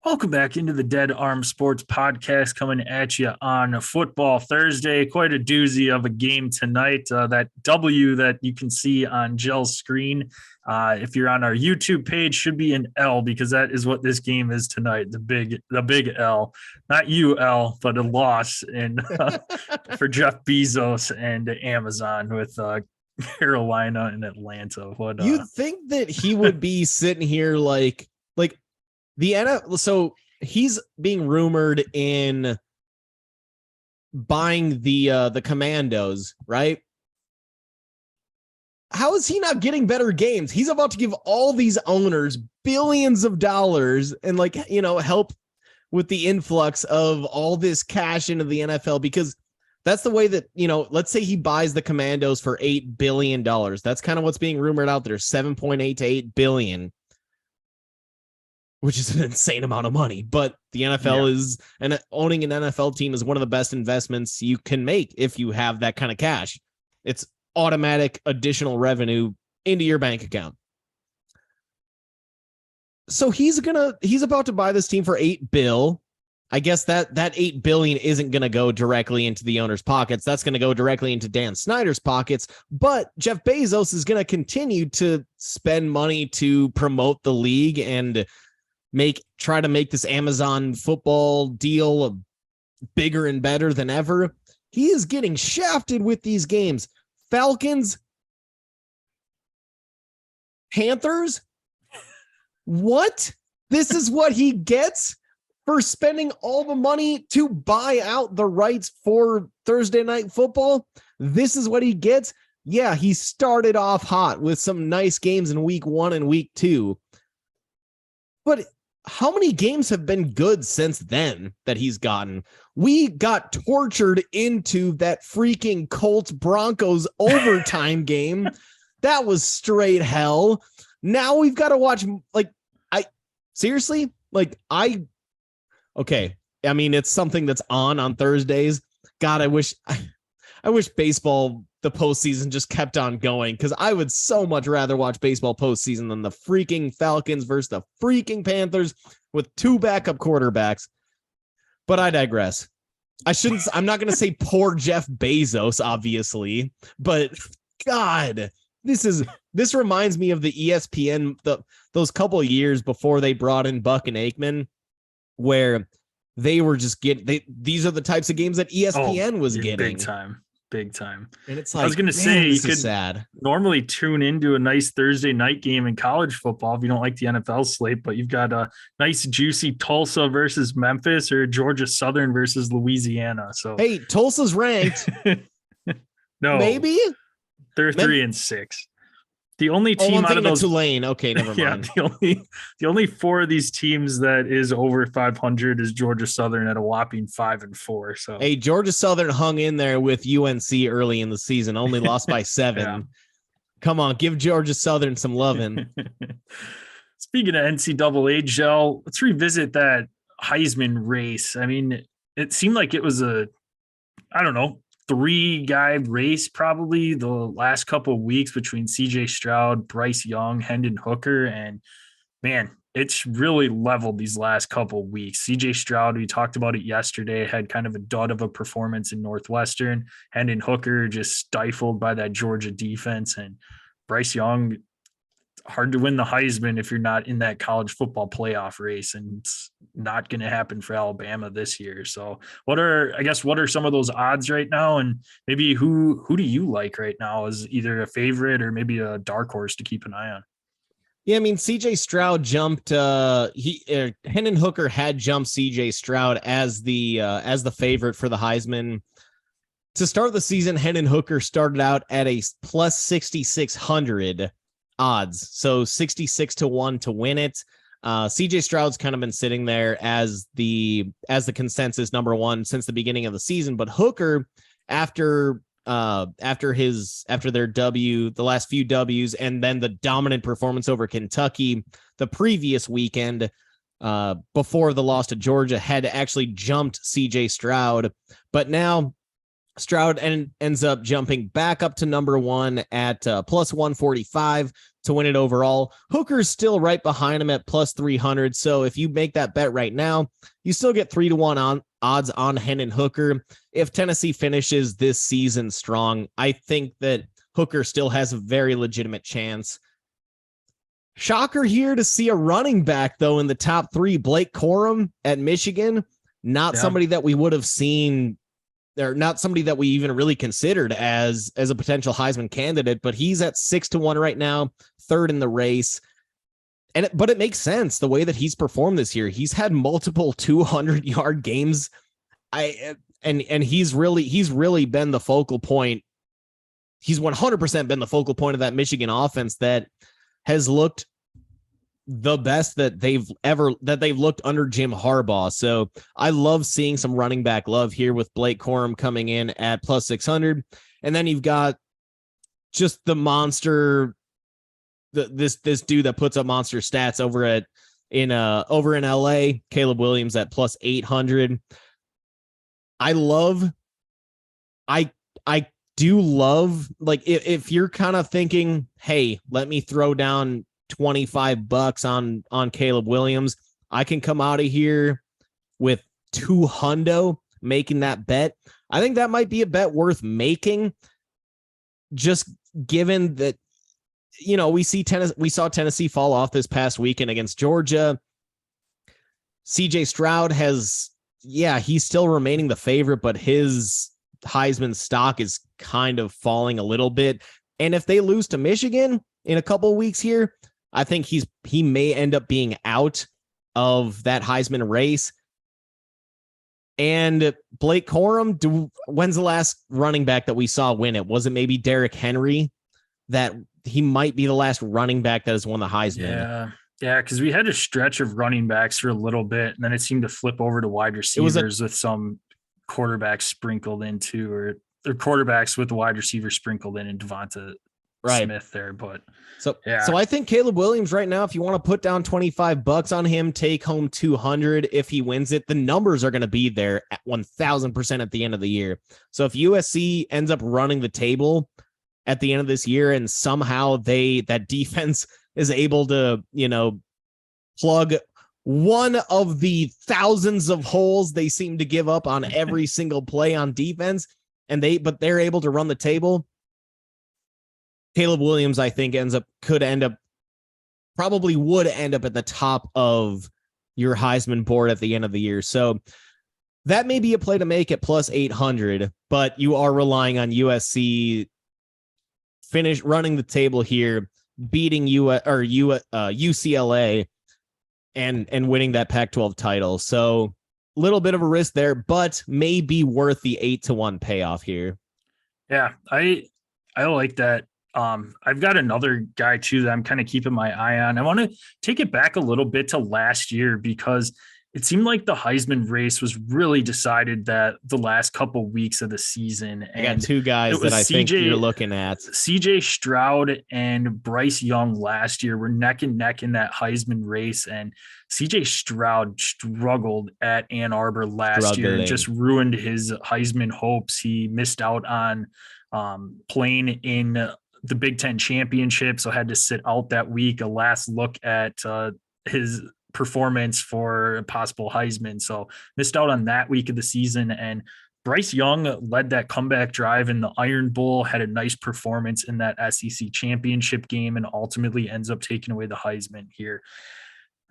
Welcome back into the Dead Arm Sports Podcast, coming at you on Football Thursday. Quite a doozy of a game tonight. That W that you can see on Jell's screen, if you're on our YouTube page, should be an L, because that is what this game is tonight. The big L, not UL, but a loss for Jeff Bezos and Amazon with Carolina and Atlanta. You'd think that he would be sitting here like the NFL. So he's being rumored in buying the Commandos, right? How is he not getting better games? He's about to give all these owners billions of dollars and help with the influx of all this cash into the NFL, because that's the way that, let's say he buys the Commandos for $8 billion. That's kind of what's being rumored out there, 7.8 to 8 billion, which is an insane amount of money. But the NFL is, and owning an NFL team is one of the best investments you can make if you have that kind of cash. It's automatic additional revenue into your bank account. So he's about to buy this team for $8 billion. I guess that $8 billion isn't going to go directly into the owner's pockets. That's going to go directly into Dan Snyder's pockets. But Jeff Bezos is going to continue to spend money to promote the league and try to make this Amazon football deal bigger and better than ever. He is getting shafted with these games. Falcons, Panthers. What? This is what he gets for spending all the money to buy out the rights for Thursday Night Football. This is what he gets. Yeah, he started off hot with some nice games in week 1 and week 2. But how many games have been good since then that he's gotten? We got tortured into that freaking Colts Broncos overtime game. That was straight hell. Now we've got to watch, okay. I mean, it's something that's on Thursdays. God, I wish baseball, the postseason, just kept on going, because I would so much rather watch baseball postseason than the freaking Falcons versus the freaking Panthers with 2 backup quarterbacks. But I digress. I'm not going to say poor Jeff Bezos, obviously, but God, this reminds me of the ESPN, those couple of years before they brought in Buck and Aikman, where they were just these are the types of games that ESPN was getting. Big time. And it's like, I was going to say, you could sad. Normally tune into a nice Thursday night game in college football if you don't like the NFL slate, but you've got a nice juicy Tulsa versus Memphis or Georgia Southern versus Louisiana. So hey, Tulsa's ranked. No, maybe they're 3-6. The only team out of those, Tulane. Okay, never mind. The only 4 of these teams that is over 500 is Georgia Southern at a whopping 5-4. So hey, Georgia Southern hung in there with UNC early in the season, only lost by 7. Yeah. Come on, give Georgia Southern some loving. Speaking of NCAA, Jell, let's revisit that Heisman race. I mean, it seemed like it was 3-guy race probably the last couple of weeks between CJ Stroud, Bryce Young, Hendon Hooker, and man, it's really leveled these last couple of weeks. CJ Stroud, we talked about it yesterday, had kind of a dud of a performance in Northwestern. Hendon Hooker just stifled by that Georgia defense, and Bryce Young, hard to win the Heisman if you're not in that college football playoff race, and it's not going to happen for Alabama this year. So what are some of those odds right now? And maybe who do you like right now as either a favorite or maybe a dark horse to keep an eye on? Yeah, I mean, CJ Stroud jumped, Hendon Hooker had jumped CJ Stroud as the favorite for the Heisman. To start the season, Hendon Hooker started out at a plus 6,600 odds, so 66-1 to win it. CJ Stroud's kind of been sitting there as the consensus number 1 since the beginning of the season, but Hooker, after their W, the last few W's, and then the dominant performance over Kentucky the previous weekend, before the loss to Georgia, had actually jumped CJ Stroud. But now Stroud ends up jumping back up to number one at plus 145 to win it overall. Hooker's still right behind him at plus 300. So if you make that bet right now, you still get 3-1 on odds on Hendon Hooker. If Tennessee finishes this season strong, I think that Hooker still has a very legitimate chance. Shocker here to see a running back, though, in the top three. Blake Corum at Michigan, not somebody that we would have seen, or not somebody that we even really considered as a potential Heisman candidate, but he's at 6-1 right now, third in the race. But it makes sense the way that he's performed this year. He's had multiple 200-yard games. And he's really been the focal point. He's 100% been the focal point of that Michigan offense that has looked the best that they've looked under Jim Harbaugh. So I love seeing some running back love here with Blake Corum coming in at plus 600. And then you've got just the monster, this dude that puts up monster stats over in LA, Caleb Williams at plus 800. I do love, like, if you're kind of thinking, hey, let me throw down $25 on Caleb Williams, I can come out of here with $200 making that bet. I think that might be a bet worth making, just given that, we saw Tennessee fall off this past weekend against Georgia. CJ Stroud he's still remaining the favorite, but his Heisman stock is kind of falling a little bit. And if they lose to Michigan in a couple of weeks here, I think he may end up being out of that Heisman race. And Blake Corum, when's the last running back that we saw win it? Was it maybe Derrick Henry? That he might be the last running back that has won the Heisman. Yeah, because we had a stretch of running backs for a little bit, and then it seemed to flip over to wide receivers with some quarterbacks sprinkled into, or quarterbacks with the wide receiver sprinkled in, and Devonta Smith there. But so I think Caleb Williams right now, if you want to put down $25 on him, take home 200 if he wins it. The numbers are going to be there at 1,000% at the end of the year. So if USC ends up running the table at the end of this year, and somehow that defense is able to, plug one of the thousands of holes they seem to give up on every single play on defense, but they're able to run the table. Caleb Williams, I think, probably would end up at the top of your Heisman board at the end of the year. So that may be a play to make at plus 800, but you are relying on USC finish running the table here, beating UCLA and winning that Pac-12 title. So a little bit of a risk there, but may be worth the 8-1 payoff here. Yeah, I like that. I've got another guy too that I'm kind of keeping my eye on. I want to take it back a little bit to last year, because it seemed like the Heisman race was really decided that the last couple weeks of the season. And I got two guys that I think you're looking at. CJ Stroud and Bryce Young last year were neck and neck in that Heisman race. And CJ Stroud struggled at Ann Arbor last year and just ruined his Heisman hopes. He missed out on playing in the Big Ten championship, so had to sit out that week. A last look at his performance for a possible Heisman, so missed out on that week of the season. And Bryce Young led that comeback drive in the Iron Bowl, had a nice performance in that SEC championship game, and ultimately ends up taking away the Heisman here.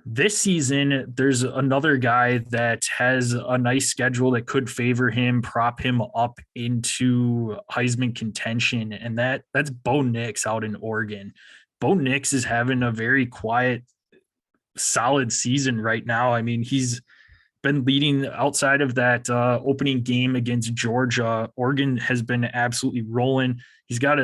This season, there's another guy that has a nice schedule that could favor him, prop him up into Heisman contention, and that's Bo Nix out in Oregon. Bo Nix is having a very quiet, solid season right now. I mean, he's been leading outside of that opening game against Georgia. Oregon has been absolutely rolling. He's got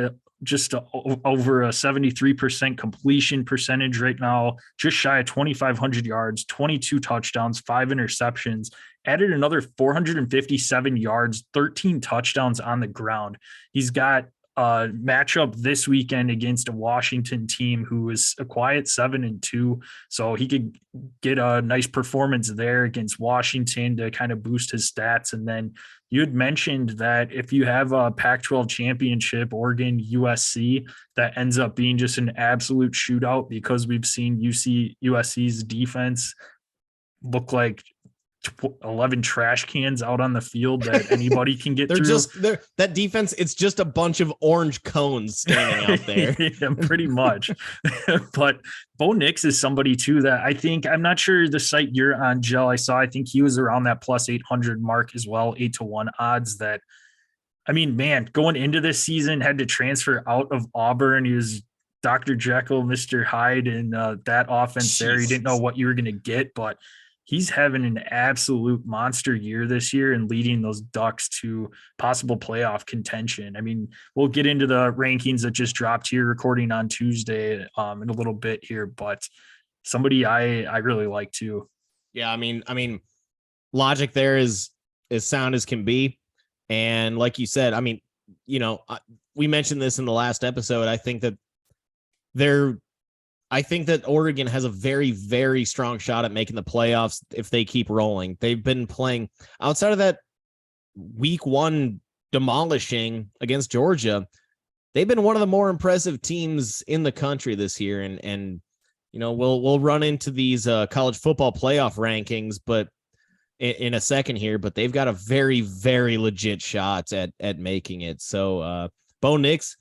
over a 73% completion percentage right now, just shy of 2,500 yards, 22 touchdowns, 5 interceptions, added another 457 yards, 13 touchdowns on the ground. He's got matchup this weekend against a Washington team who is a quiet 7-2. So he could get a nice performance there against Washington to kind of boost his stats. And then you had mentioned that if you have a Pac-12 championship, Oregon, USC, that ends up being just an absolute shootout because we've seen USC's defense look like 11 trash cans out on the field that anybody can get through. That defense, it's just a bunch of orange cones standing out there. Yeah, pretty much. But Bo Nix is somebody too that I think, I'm not sure the site you're on, Gel, I think he was around that plus 800 mark as well, 8-1 odds. That, I mean, man, going into this season, had to transfer out of Auburn. He was Dr. Jekyll, Mr. Hyde, and that offense there. You didn't know what you were going to get, but he's having an absolute monster year this year and leading those Ducks to possible playoff contention. I mean, we'll get into the rankings that just dropped here, recording on Tuesday in a little bit here, but somebody I really like too. Yeah, I mean, logic there is as sound as can be. And like you said, I mean, you know, we mentioned this in the last episode. I think that Oregon has a very, very strong shot at making the playoffs if they keep rolling. They've been playing outside of that week 1 demolishing against Georgia. They've been one of the more impressive teams in the country this year. And you know, we'll run into these college football playoff rankings, but in a second here, but they've got a very, very legit shot at making it. So Bo Nix,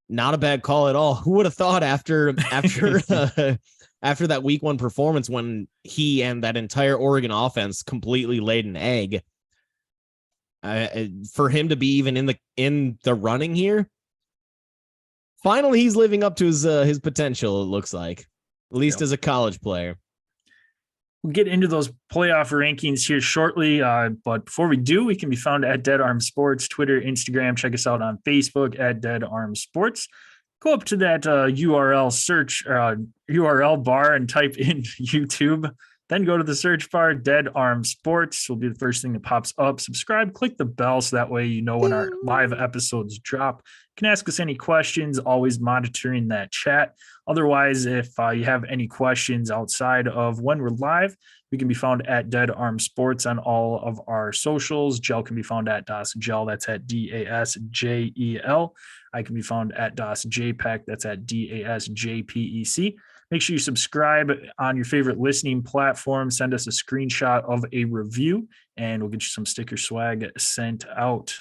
not a bad call at all. Who would have thought after that week 1 performance when he and that entire Oregon offense completely laid an egg, for him to be even in the running here? Finally, he's living up to his potential. It looks like, at least as a college player. We'll get into those playoff rankings here shortly. But before we do, we can be found at Dead Arm Sports, Twitter, Instagram. Check us out on Facebook at Dead Arm Sports. Go up to that URL search URL bar and type in YouTube. Then go to the search bar, Dead Arm Sports will be the first thing that pops up. Subscribe, click the bell so that way you know when our live episodes drop. You can ask us any questions, always monitoring that chat. Otherwise, if you have any questions outside of when we're live, we can be found at Dead Arm Sports on all of our socials. Gel can be found at DasGel, that's at DasJel. I can be found at DasJPEC, that's at DasJPEC. Make sure you subscribe on your favorite listening platform. Send us a screenshot of a review, and we'll get you some sticker swag sent out.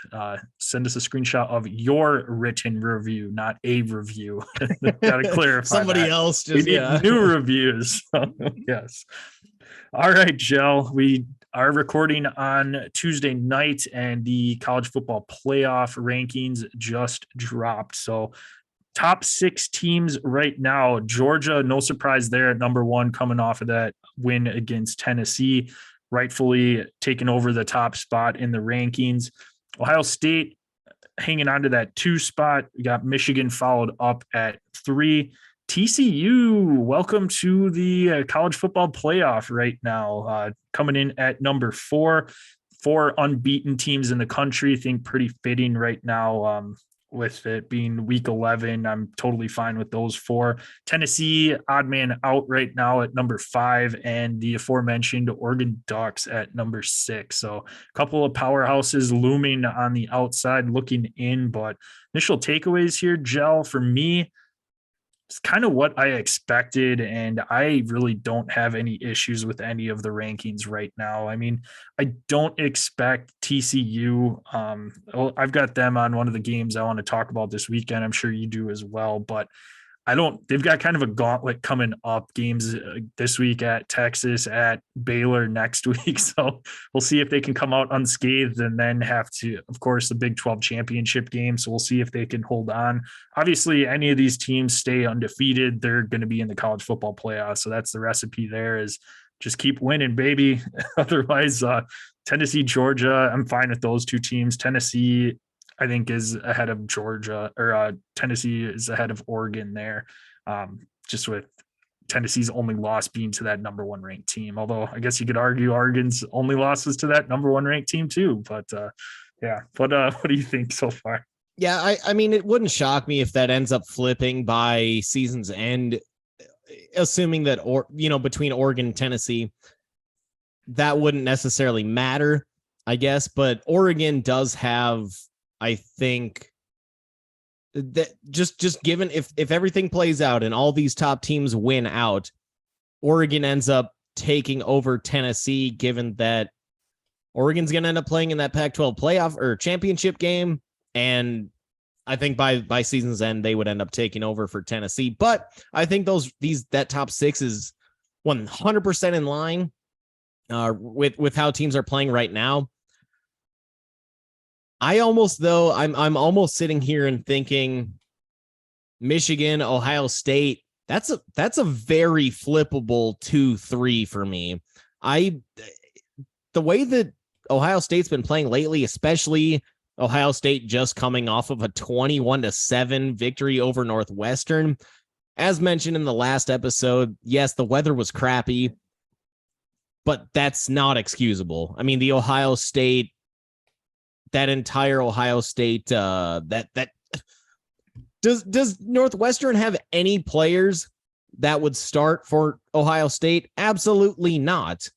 Send us a screenshot of your written review, not a review. Got to clarify. Somebody else just we need new reviews. Yes. All right, Gel. We are recording on Tuesday night, and the college football playoff rankings just dropped. So top 6 teams right now. Georgia, no surprise there at number 1, coming off of that win against Tennessee, rightfully taking over the top spot in the rankings. Ohio State hanging on to that 2 spot. We got Michigan followed up at 3. TCU, welcome to the college football playoff right now, coming in at number 4. 4 unbeaten teams in the country. I think pretty fitting right now. With it being week 11, I'm totally fine with those 4. Tennessee, odd man out right now at number 5, and the aforementioned Oregon Ducks at number 6. So a couple of powerhouses looming on the outside looking in, but initial takeaways here, Gel, for me, it's kind of what I expected, and I really don't have any issues with any of the rankings right now. I mean, I don't expect TCU. I've got them on one of the games I want to talk about this weekend. I'm sure you do as well, but they've got kind of a gauntlet coming up, games this week at Texas, at Baylor next week. So we'll see if they can come out unscathed, and then have to, of course, the Big 12 championship game. So we'll see if they can hold on. Obviously, any of these teams stay undefeated, they're going to be in the college football playoffs. So that's the recipe there, is just keep winning, baby. Otherwise, Tennessee, Georgia, I'm fine with those 2 teams. Tennessee, I think, is ahead of Georgia, or Tennessee is ahead of Oregon there, just with Tennessee's only loss being to that number 1 ranked team. Although I guess you could argue Oregon's only losses to that number 1 ranked team too. But yeah, what do you think so far? Yeah, I mean, it wouldn't shock me if that ends up flipping by season's end, assuming that, between Oregon and Tennessee, that wouldn't necessarily matter, I guess. But Oregon does have, I think, that just given if everything plays out and all these top teams win out, Oregon ends up taking over Tennessee, given that Oregon's going to end up playing in that Pac-12 playoff or championship game. And I think by season's end, they would end up taking over for Tennessee. But I think that top six is 100% in line with how teams are playing right now. I'm almost sitting here and thinking Michigan, Ohio State, that's a very flippable 2-3 for me. The way that Ohio State's been playing lately, especially Ohio State just coming off of a 21-7 victory over Northwestern. As mentioned in the last episode, yes, the weather was crappy, but that's not excusable. I mean, that entire Ohio State, does Northwestern have any players that would start for Ohio State? Absolutely not.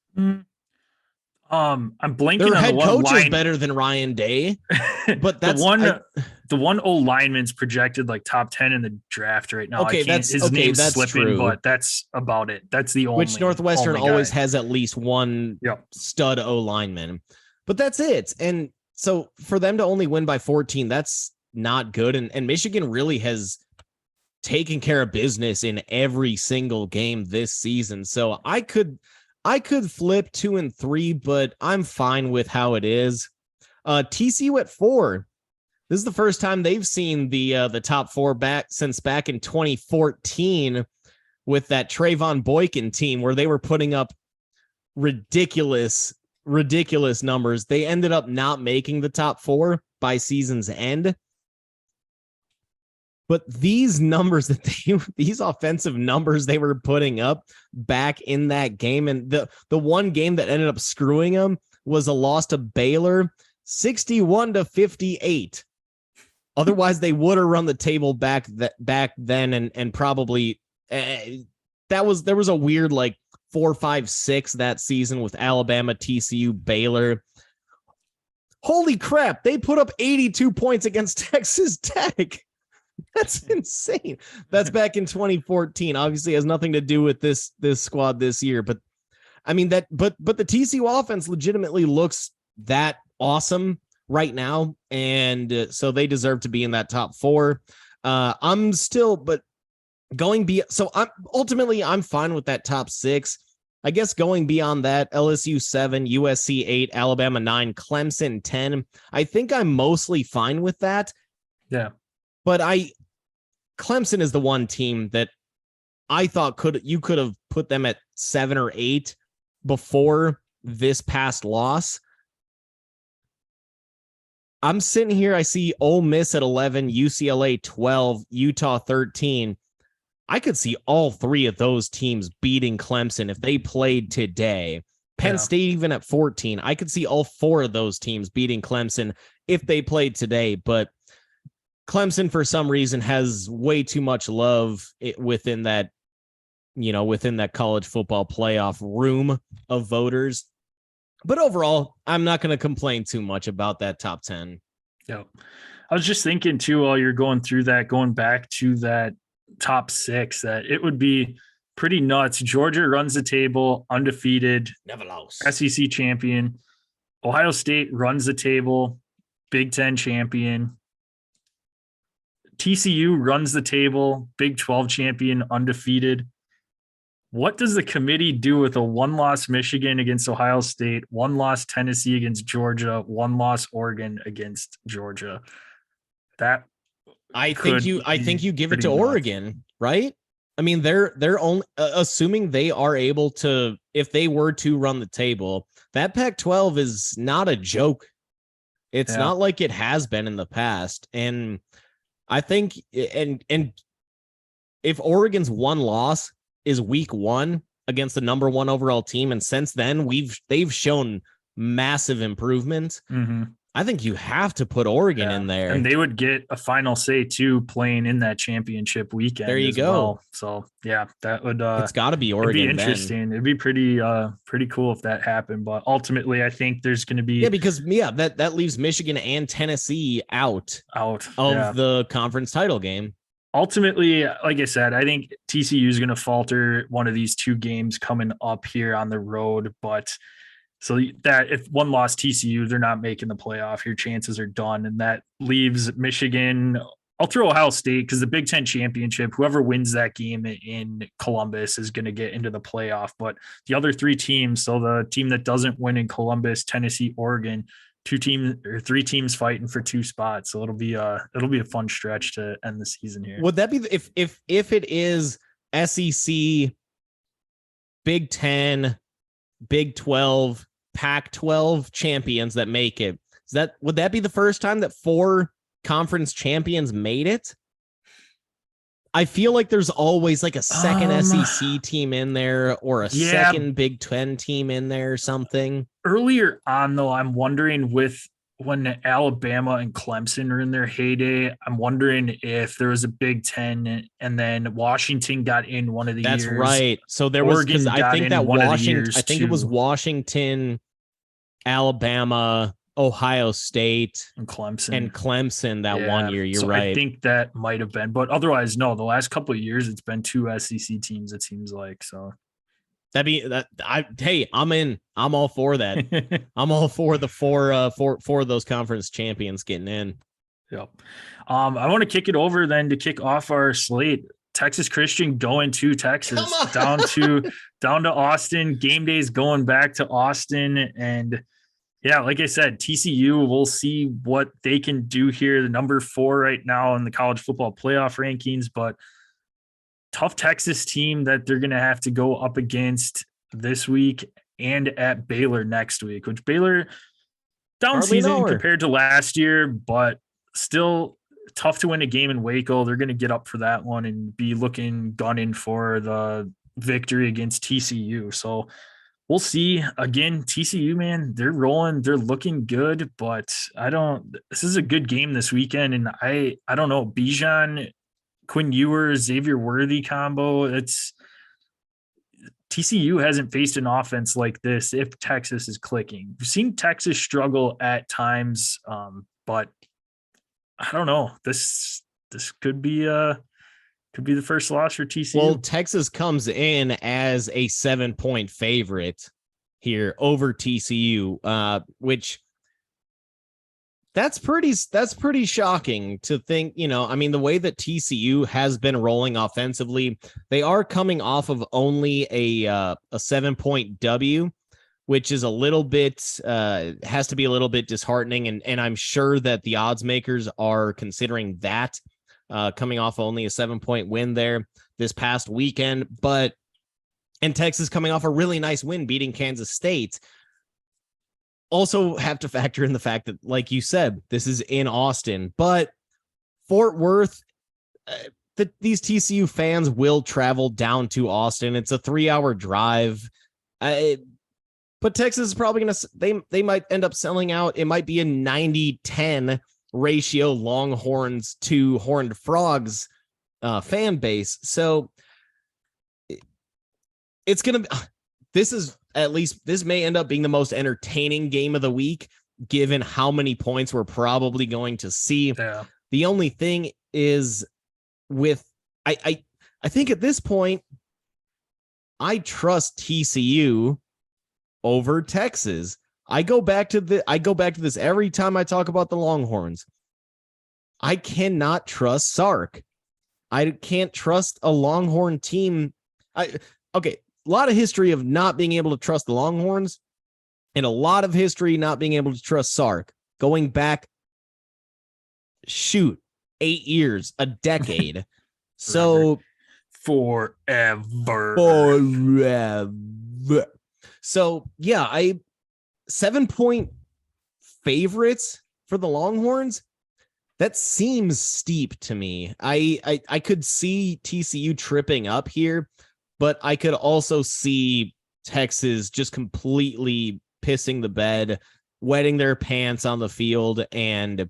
I'm blanking Their on head the one coach line. is better than Ryan Day, but that's the one O lineman's projected like top 10 in the draft right now. Okay, his name's slipping, true. but that's about it. That's the only. Which Northwestern only always guy. has at least one stud O lineman, but that's it. And so for them to only win by 14, that's not good. And Michigan really has taken care of business in every single game this season. So I could flip 2 and 3, but I'm fine with how it is. TCU at 4. This is the first time they've seen the top 4 back in 2014 with that Trayvon Boykin team where they were putting up ridiculous numbers. They ended up not making the top 4 by season's end. But these numbers these offensive numbers they were putting up back in that game, and the one game that ended up screwing them was a loss to Baylor, 61-58. Otherwise, they would have run the table back then, and probably there was a weird like 4-5-6 that season with Alabama, TCU, Baylor. Holy crap! They put up 82 points against Texas Tech. That's insane. That's back in 2014. Obviously has nothing to do with this squad this year, but I mean but the TCU offense legitimately looks that awesome right now, and so they deserve to be in that top 4. I'm fine with that top 6. I guess going beyond that, LSU 7, USC 8, Alabama 9, Clemson 10. I think I'm mostly fine with that. Yeah. But Clemson is the one team that I thought you could have put them at 7 or 8 before this past loss. I'm sitting here. I see Ole Miss at 11, UCLA 12, Utah 13. I could see all 3 of those teams beating Clemson if they played today. Penn State even at 14. I could see all 4 of those teams beating Clemson if they played today, but Clemson, for some reason, has way too much love within that college football playoff room of voters. But overall, I'm not going to complain too much about that top 10. Yeah. I was just thinking, too, while you're going through that, going back to that top 6, that it would be pretty nuts. Georgia runs the table, undefeated, never lost, SEC champion. Ohio State runs the table, Big Ten champion. TCU runs the table, Big 12 champion, undefeated. What does the committee do with a 1-loss Michigan against Ohio State, 1-loss Tennessee against Georgia, 1-loss Oregon against Georgia? I think you give it to Oregon, right? I mean, they're only assuming they are able to, if they were to run the table, that Pac-12 is not a joke. It's not like it has been in the past. And I think, and if Oregon's 1 loss is week 1 against the number 1 overall team, and since then they've shown massive improvement. Mm-hmm. I think you have to put Oregon in there. And they would get a final say too, playing in that championship weekend. There you as go. Well. So yeah, that would it's got to be Oregon. It'd be interesting. It'd be pretty cool if that happened. But ultimately, I think there's going to be because that leaves Michigan and Tennessee out of the conference title game. Ultimately, like I said, I think TCU is going to falter one of these two games coming up here on the road, but. So that if one lost TCU, they're not making the playoff. Your chances are done. And that leaves Michigan. I'll throw Ohio State because the Big Ten championship, whoever wins that game in Columbus is going to get into the playoff. But the other three teams, so the team that doesn't win in Columbus, Tennessee, Oregon, three teams fighting for two spots. So it'll be a fun stretch to end the season here. Would that be if it is SEC, Big Ten, Big 12, Pac-12 champions that make it? Would that be the first time that 4 conference champions made it? I feel like there's always like a second SEC team in there or a second Big 10 team in there or something. Earlier on, though, I'm wondering when Alabama and Clemson are in their heyday, I'm wondering if there was a Big 10 and then Washington got in one of the years. That's right. So there was, because I think that Washington, I think it was Washington, Alabama, Ohio State, and Clemson that 1 year. You're right. I think that might have been, but otherwise, no. The last couple of years, it's been 2 SEC teams. It seems like so. Hey, I'm in. I'm all for that. I'm all for the four of those conference champions getting in. Yep. I want to kick it over then to kick off our slate. Texas Christian going to Texas, down to Austin. Game day is going back to Austin, and yeah, like I said, TCU. We'll see what they can do here. The number 4 right now in the college football playoff rankings, but tough Texas team that they're going to have to go up against this week and at Baylor next week, which Baylor down season compared to last year, but still tough to win a game in Waco. They're going to get up for that one and be gunning for the victory against TCU. So we'll see. Again, TCU, man, they're rolling. They're looking good, but this is a good game this weekend. And I don't know, Bijan, Quinn Ewer, Xavier Worthy combo. TCU hasn't faced an offense like this if Texas is clicking. We've seen Texas struggle at times, but I don't know. This could be the first loss for TCU. Well, Texas comes in as a 7-point favorite here over TCU, which that's pretty shocking to think, I mean, the way that TCU has been rolling offensively, they are coming off of only a 7-point W, which is a little bit, has to be a little bit disheartening. And I'm sure that the odds makers are considering that coming off only a 7-point win there this past weekend, and Texas coming off a really nice win beating Kansas State. Also have to factor in the fact that, like you said, this is in Austin, but Fort Worth, these TCU fans will travel down to Austin. It's a 3-hour drive. But Texas is probably going to, they might end up selling out. It might be a 90-10 ratio Longhorns to Horned Frogs fan base. So it's going to, this may end up being the most entertaining game of the week, given how many points we're probably going to see. Yeah. The only thing is I think at this point, I trust TCU over Texas. I go back to this every time I talk about the Longhorns. I cannot trust Sark. I can't trust a Longhorn team. A lot of history of not being able to trust the Longhorns, and a lot of history not being able to trust Sark. Going back, 8 years, a decade. So forever. So yeah, 7-point favorites for the Longhorns. That seems steep to me. I could see TCU tripping up here, but I could also see Texas just completely pissing the bed wetting their pants on the field and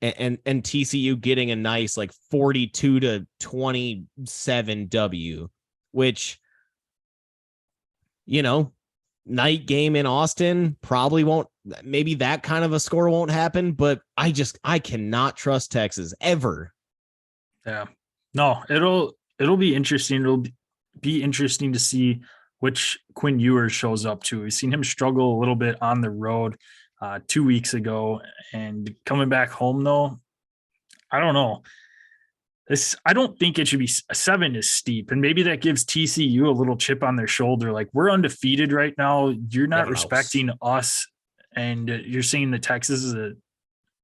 TCU getting a nice like 42-27 W, which, night game in Austin probably won't, maybe that kind of a score won't happen, but I cannot trust Texas ever. Yeah. No, it'll be interesting. It'll be interesting to see which Quinn Ewers shows up to. We've seen him struggle a little bit on the road 2 weeks ago, and coming back home though, I don't know. I don't think it should be 7 is steep, and maybe that gives TCU a little chip on their shoulder. Like, we're undefeated right now. You're not respecting us, and you're saying that Texas is a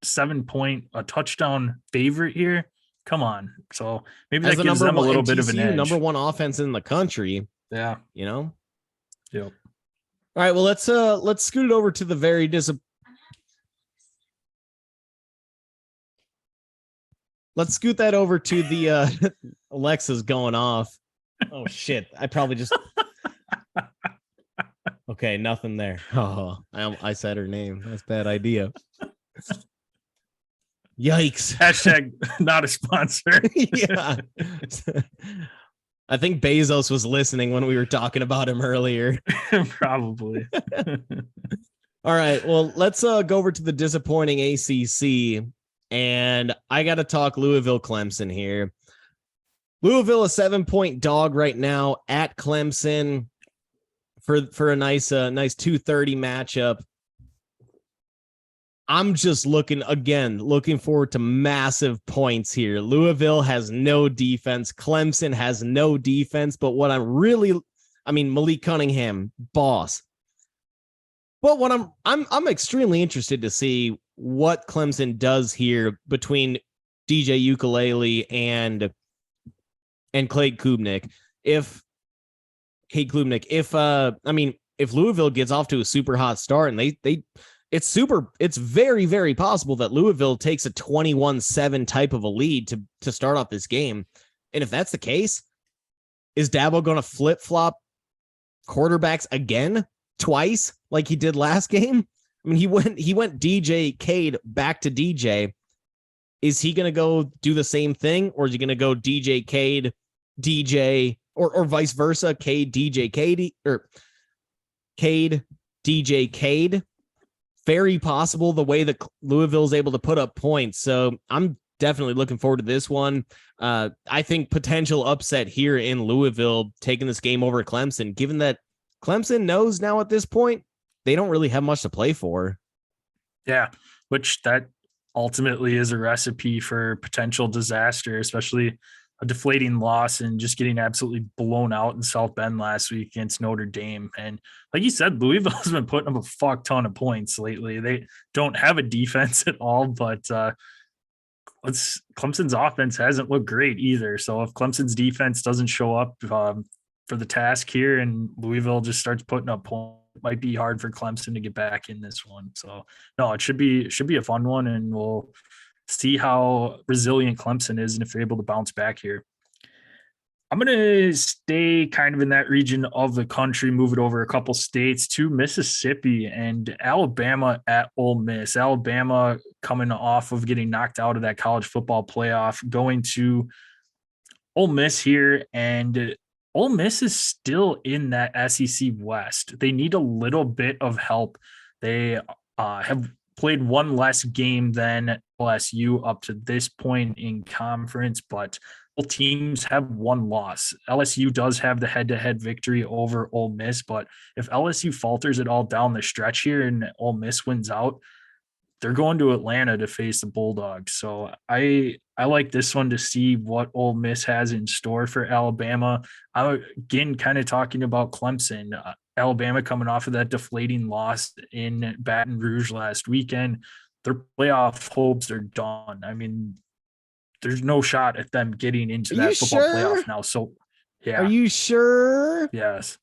7-point, a touchdown favorite here. Come on. So maybe that gives them a little bit of an edge. Number one offense in the country. Yeah. Yep. All right. Well, let's scoot it over to the very Let's scoot that over to the Alexa's going off. Oh shit. I probably just okay, nothing there. Oh, I said her name. That's a bad idea. Yikes. Hashtag not a sponsor. Yeah. I think Bezos was listening when we were talking about him earlier. Probably. All right. Well, let's go over to the disappointing ACC. And I got to talk Louisville Clemson here. Louisville, a 7-point dog right now at Clemson for a nice 2:30 matchup. I'm just looking forward to massive points here. Louisville has no defense. Clemson has no defense. But what Malik Cunningham, boss. But what I'm extremely interested to see what Clemson does here between DJ Ukulele and Cade Klubnik. If Louisville gets off to a super hot start and it's very, very possible that Louisville takes a 21-7 type of a lead to start off this game. And if that's the case, is Dabo going to flip-flop quarterbacks again twice like he did last game? I mean, he went DJ Cade back to DJ. Is he going to go do the same thing, or is he going to go DJ Cade, DJ, or vice versa, Cade, DJ Cade, or Cade, DJ Cade? Very possible the way that Louisville is able to put up points. So I'm definitely looking forward to this one. I think potential upset here in Louisville, taking this game over Clemson, given that Clemson knows now at this point, they don't really have much to play for. Yeah, which that ultimately is a recipe for potential disaster, especially a deflating loss and just getting absolutely blown out in South Bend last week against Notre Dame. And like you said, Louisville's been putting up a fuck ton of points lately. They don't have a defense at all, but Clemson's offense hasn't looked great either. So if Clemson's defense doesn't show up for the task here and Louisville just starts putting up points, it might be hard for Clemson to get back in this one. So no, it should be a fun one, and we'll see how resilient Clemson is and if they're able to bounce back here. I'm going to stay kind of in that region of the country, move it over a couple states to Mississippi and Alabama at Ole Miss. Alabama coming off of getting knocked out of that college football playoff, going to Ole Miss here, and Ole Miss is still in that SEC West. They need a little bit of help. They have played one less game than LSU up to this point in conference, but both teams have one loss. LSU does have the head-to-head victory over Ole Miss, but if LSU falters it all down the stretch here and Ole Miss wins out, they're going to Atlanta to face the Bulldogs. So I like this one to see what Ole Miss has in store for Alabama. I'm again kind of talking about Clemson. Alabama coming off of that deflating loss in Baton Rouge last weekend. Their playoff hopes are done. I mean, there's no shot at them getting into that football playoff now. So, yeah. Are you sure? Yes.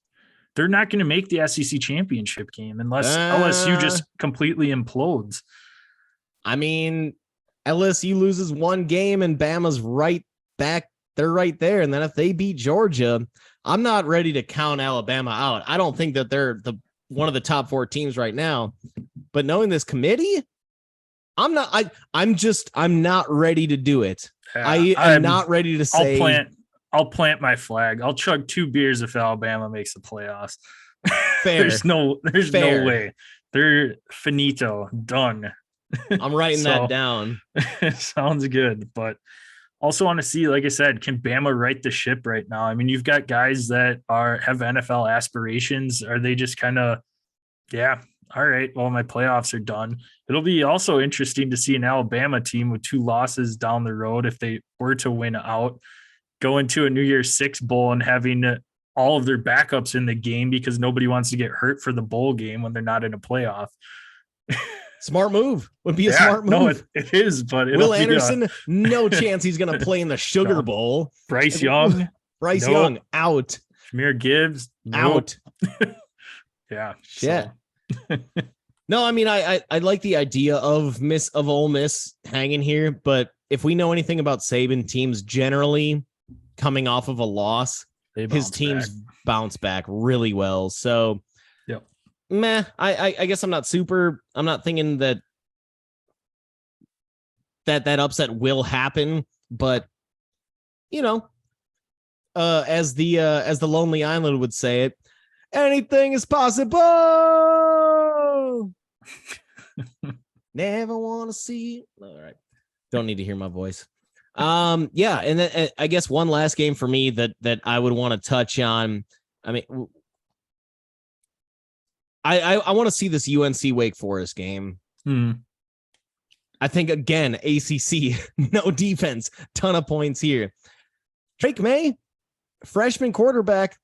They're not going to make the SEC championship game unless LSU just completely implodes. I mean, LSU loses one game and Bama's right back. They're right there. And then if they beat Georgia, I'm not ready to count Alabama out. I don't think that they're one of the top 4 teams right now. but knowing this committee, I'm not ready to do it. I am not ready to say I'll plant my flag. I'll chug 2 beers if Alabama makes the playoffs. fair. there's no way. They're finito, done. I'm writing that down. Sounds good. But also want to see, like I said, can Bama right the ship right now? I mean, you've got guys that have NFL aspirations. Are they just kind of, yeah, all right, well, my playoffs are done. It'll be also interesting to see an Alabama team with 2 losses down the road, if they were to win out, go into a New Year's Six bowl and having all of their backups in the game because nobody wants to get hurt for the bowl game when they're not in a playoff. Smart move. Would be a smart move. No, it is, but Will Anderson, no chance he's going to play in the Sugar Bowl. Bryce Young, Young out. Jahmyr Gibbs out. Yeah. Shit. No, I mean, I like the idea of Ole Miss hanging here, but if we know anything about Saban, teams generally coming off of a loss, his teams bounce back really well. So, yep. Meh. I guess I'm not thinking that upset will happen, but you know, as the Lonely Island would say it, anything is possible. Never want to see. All right. Don't need to hear my voice. Yeah. And then I guess one last game for me that I would want to touch on. I mean, I want to see this UNC Wake Forest game. I think, again, ACC, no defense, ton of points here. Drake May, freshman quarterback,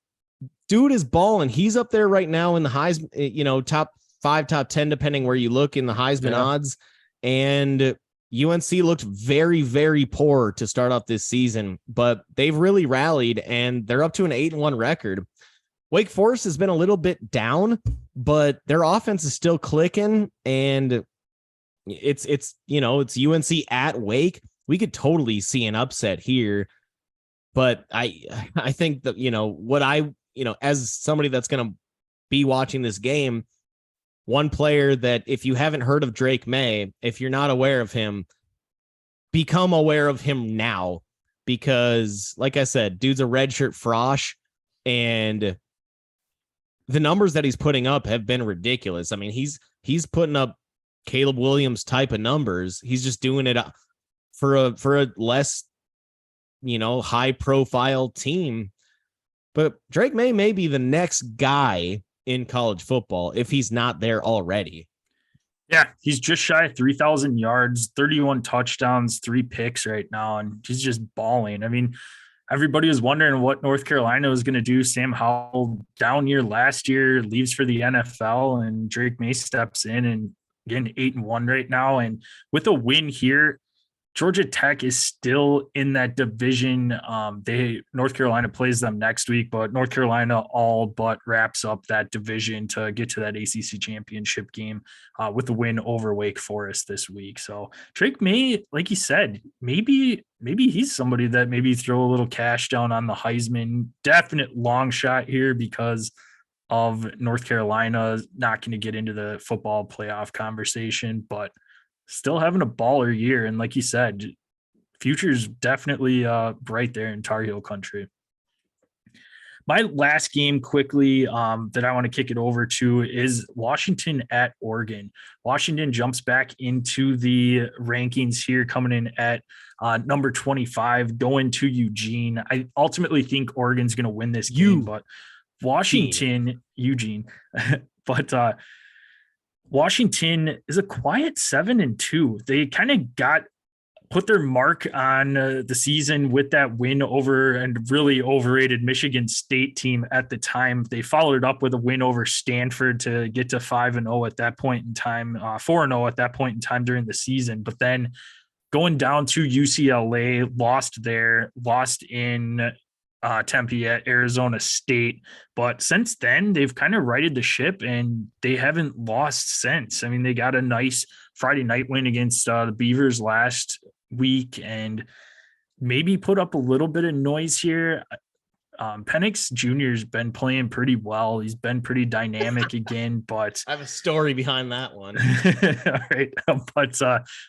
dude is balling. He's up there right now in the Heisman, top 5, top 10, depending where you look in the Heisman odds. And UNC looked very, very poor to start off this season, but they've really rallied and they're up to an 8-1 record. Wake Forest has been a little bit down, but their offense is still clicking, and it's UNC at Wake. We could totally see an upset here, but I think that, as somebody that's going to be watching this game, one player that, if you haven't heard of Drake May, if you're not aware of him, become aware of him now, because like I said, dude's a redshirt frosh, and the numbers that he's putting up have been ridiculous. I mean, he's putting up Caleb Williams type of numbers. He's just doing it for a less, high profile team. But Drake may be the next guy in college football if he's not there already. Yeah, he's just shy of 3,000 yards, 31 touchdowns, 3 picks right now, and he's just balling. I mean, everybody was wondering what North Carolina was going to do. Sam Howell, down year last year, leaves for the NFL, and Drake May steps in and, again, 8-1 right now. And with a win here, Georgia Tech is still in that division. North Carolina plays them next week, but North Carolina all but wraps up that division to get to that ACC championship game with a win over Wake Forest this week. So Drake May, like you said, maybe he's somebody that maybe throw a little cash down on the Heisman. Definite long shot here because of North Carolina not going to get into the football playoff conversation, but still having a baller year. And like you said, future's definitely bright there in Tar Heel country. My last game quickly that I want to kick it over to is Washington at Oregon. Washington jumps back into the rankings here, coming in at number 25, going to Eugene. I ultimately think Oregon's going to win this game, but Washington, Eugene, but Washington is a quiet 7-2. They kind of put their mark on the season with that win over and really overrated Michigan State team at the time. They followed it up with a win over Stanford to get to 5-0 at that point in time, 4-0 at that point in time during the season. But then going down to UCLA, lost in Tempe at Arizona State. But since then, they've kind of righted the ship and they haven't lost since. I mean, they got a nice Friday night win against the Beavers last week and maybe put up a little bit of noise here. Penix Jr. has been playing pretty well. He's been pretty dynamic again, but I have a story behind that one. all right. But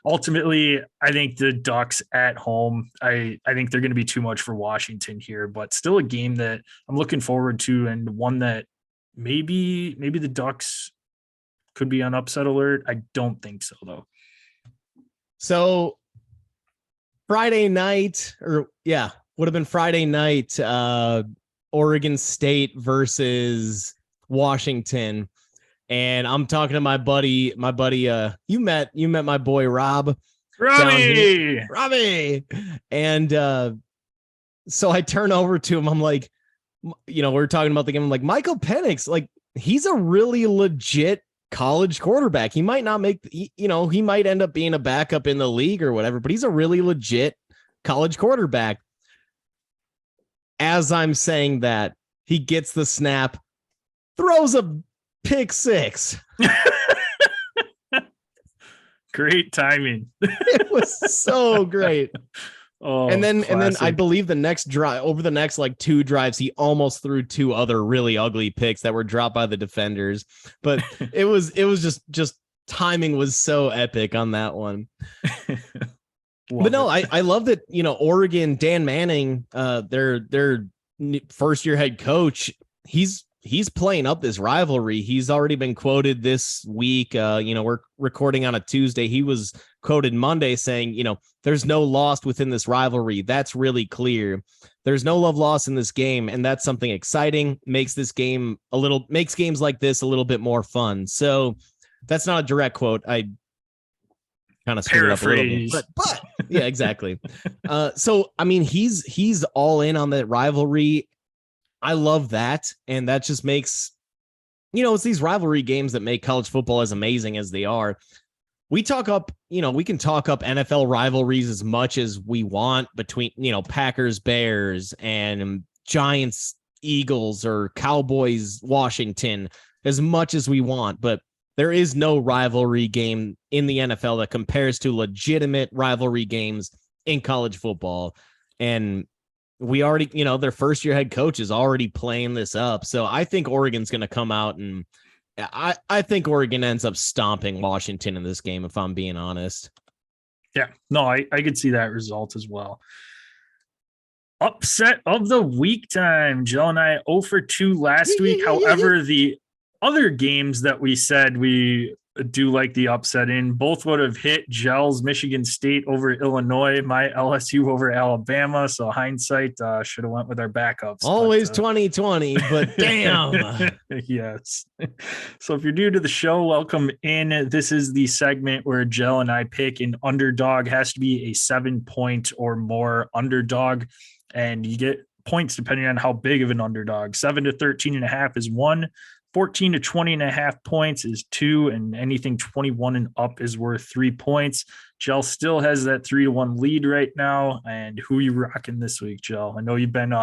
ultimately, I think the Ducks at home, I think they're going to be too much for Washington here, but still a game that I'm looking forward to, and one that maybe the Ducks could be on upset alert. I don't think so, though. So Friday night, would have been Friday night, Oregon State versus Washington. And I'm talking to my buddy, you met my boy Robbie. And so I turn over to him. I'm like, we're talking about the game. I'm like, Michael Penix, like, he's a really legit college quarterback. He might not make, he might end up being a backup in the league or whatever, but he's a really legit college quarterback. As I'm saying that, he gets the snap, throws a pick six. Great timing. It was so great. Oh, and then I classic. believe the next drive, over the next like two drives, he almost threw two other really ugly picks that were dropped by the defenders. But it was just timing was so epic on that one. But no, I love that, Oregon, Dan Manning, their first year head coach, he's playing up this rivalry. He's already been quoted this week. We're recording on a Tuesday. He was quoted Monday saying, there's no loss within this rivalry. That's really clear. There's no love lost in this game. And that's something exciting, makes games like this a little bit more fun. So that's not a direct quote. I kind of screwed it up a little bit, but yeah, exactly. So, I mean, he's all in on that rivalry. I love that. And that just makes, it's these rivalry games that make college football as amazing as they are. We talk up, we can talk up NFL rivalries as much as we want between, Packers, Bears, and Giants, Eagles, or Cowboys, Washington, as much as we want. But there is no rivalry game in the NFL that compares to legitimate rivalry games in college football. And we already, their first year head coach is already playing this up. So I think Oregon's going to come out, and I think Oregon ends up stomping Washington in this game, if I'm being honest. Yeah, no, I could see that result as well. Upset of the week time. Joe and I 0 for 2 last week. However, the other games that we said we do like the upset in, both would have hit. Gel's Michigan State over Illinois, my LSU over Alabama. So hindsight, should have went with our backups. Always 2020, but damn. Yes. So if you're new to the show, welcome in. This is the segment where Gel and I pick an underdog. Has to be a 7-point or more underdog, and you get points depending on how big of an underdog. 7 to 13.5 is 1. 14 to 20.5 points is 2, and anything 21 and up is worth 3 points. Gel still has that 3-1 lead right now. And who are you rocking this week, Gel? I know you've been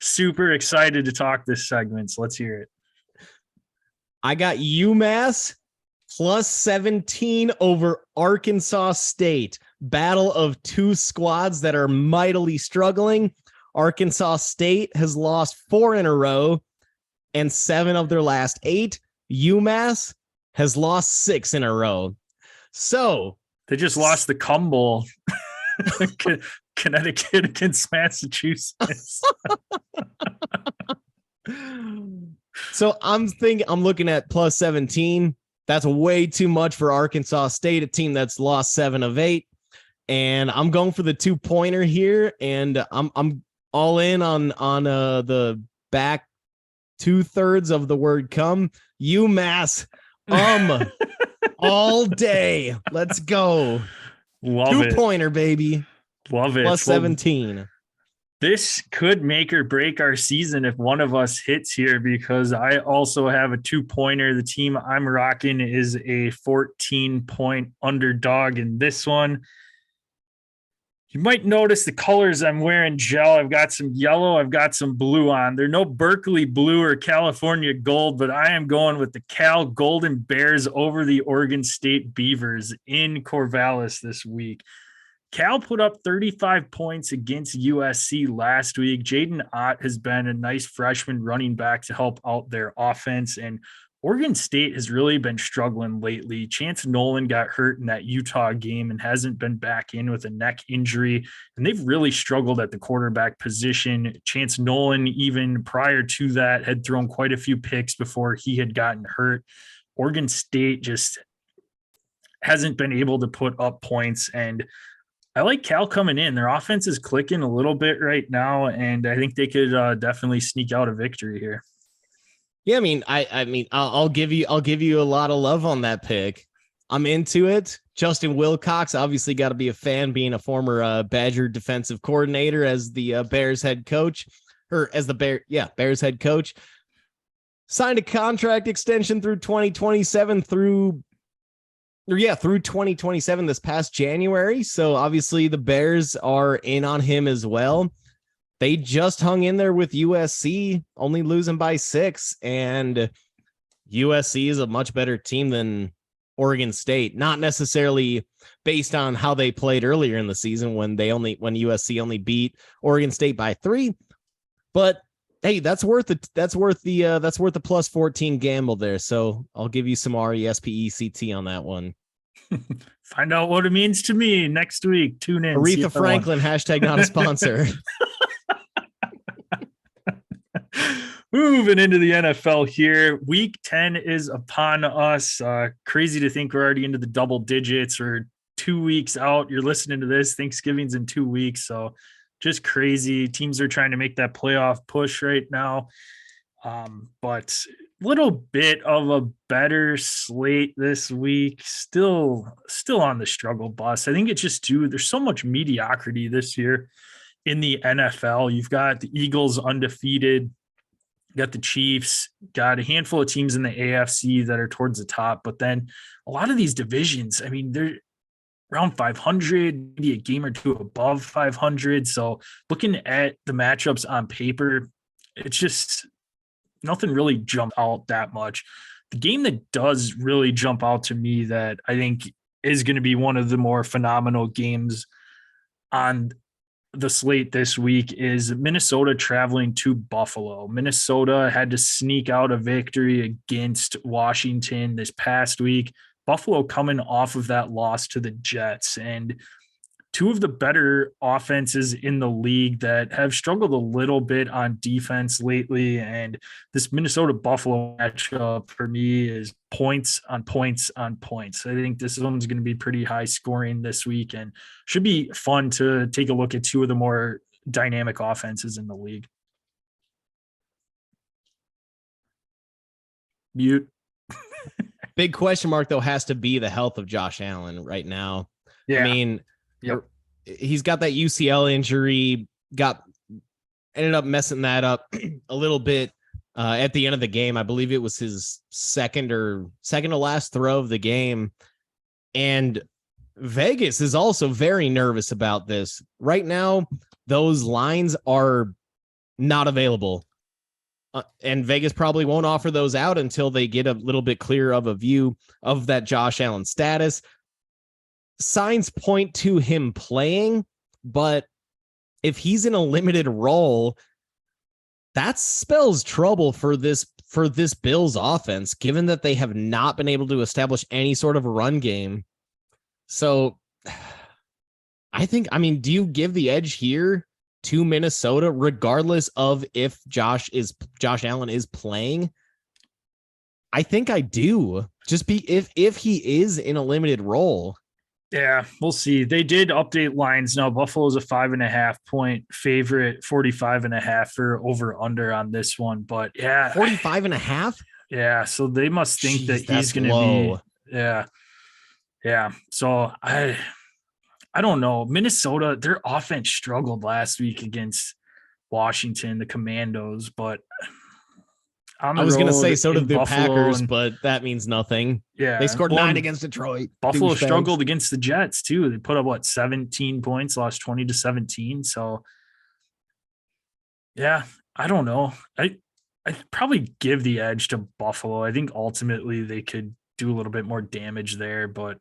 super excited to talk this segment, so let's hear it. I got UMass plus 17 over Arkansas State. Battle of two squads that are mightily struggling. Arkansas State has lost 4 in a row and 7 of their last 8. UMass has lost 6 in a row. So they just lost the Cum Bowl. Connecticut against Massachusetts. So I'm looking at plus 17. That's way too much for Arkansas State, a team that's lost 7 of 8. And I'm going for the 2-pointer here, and I'm all in on the back 2/3 of the word come. UMass all day. Let's go. Love it. 2-pointer, baby. Love it. Plus 17. This could make or break our season if one of us hits here, because I also have a 2-pointer. The team I'm rocking is a 14-point underdog in this one. You might notice the colors I'm wearing, Gel. I've got some yellow. I've got some blue on. They're no Berkeley blue or California gold, but I am going with the Cal Golden Bears over the Oregon State Beavers in Corvallis this week. Cal put up 35 points against USC last week. Jaden Ott has been a nice freshman running back to help out their offense. And Oregon State has really been struggling lately. Chance Nolan got hurt in that Utah game and hasn't been back in with a neck injury. And they've really struggled at the quarterback position. Chance Nolan, even prior to that, had thrown quite a few picks before he had gotten hurt. Oregon State just hasn't been able to put up points. And I like Cal coming in. Their offense is clicking a little bit right now, and I think they could definitely sneak out a victory here. Yeah, I'll give you a lot of love on that pick. I'm into it. Justin Wilcox, obviously got to be a fan, being a former Badger defensive coordinator as the Bears head coach, Bears head coach. Signed a contract extension through 2027 through 2027 this past January. So obviously the Bears are in on him as well. They just hung in there with USC, only losing by 6. And USC is a much better team than Oregon State, not necessarily based on how they played earlier in the season when USC only beat Oregon State by 3. But hey, that's worth the plus 14 gamble there. So I'll give you some RESPECT on that one. Find out what it means to me next week. Tune in. Aretha Franklin, hashtag not a sponsor. Moving into the NFL here. Week 10 is upon us. Crazy to think we're already into the double digits. Or 2 weeks out. You're listening to this. Thanksgiving's in 2 weeks. So just crazy. Teams are trying to make that playoff push right now. But little bit of a better slate this week. Still on the struggle bus. I think it's just there's so much mediocrity this year in the NFL. You've got the Eagles undefeated, got the Chiefs, got a handful of teams in the AFC that are towards the top, but then a lot of these divisions, I mean, they're around 500, maybe a game or two above 500. So looking at the matchups on paper, it's just nothing really jumped out that much. The game that does really jump out to me that I think is going to be one of the more phenomenal games on the slate this week is Minnesota traveling to Buffalo. Minnesota had to sneak out a victory against Washington this past week. Buffalo coming off of that loss to the Jets, and two of the better offenses in the league that have struggled a little bit on defense lately. And this Minnesota Buffalo matchup for me is points on points on points. I think this one's going to be pretty high scoring this week and should be fun to take a look at two of the more dynamic offenses in the league. Mute. Big question mark, though, has to be the health of Josh Allen right now. Yeah. I mean, yep. He's got that UCL injury, ended up messing that up a little bit at the end of the game. I believe it was his second to last throw of the game. And Vegas is also very nervous about this. Right now, those lines are not available. And Vegas probably won't offer those out until they get a little bit clearer of a view of that Josh Allen status. Signs point to him playing, but if he's in a limited role, that spells trouble for this Bills offense, given that they have not been able to establish any sort of run game. So do you give the edge here to Minnesota, regardless of if Josh Allen is playing? I think I do. If he is in a limited role. Yeah, we'll see. They did update lines now. Buffalo's a 5.5 point favorite, 45.5 for over under on this one. But yeah, 45.5. Yeah, so they must think that he's going to be. Yeah. So I don't know. Minnesota, their offense struggled last week against Washington, the Commandos, but I was going to say so did the Packers, but that means nothing. Yeah. They scored 9 against Detroit. Buffalo struggled against the Jets too. They put up 17 points, lost 20-17. So yeah, I don't know. I'd probably give the edge to Buffalo. I think ultimately they could do a little bit more damage there, but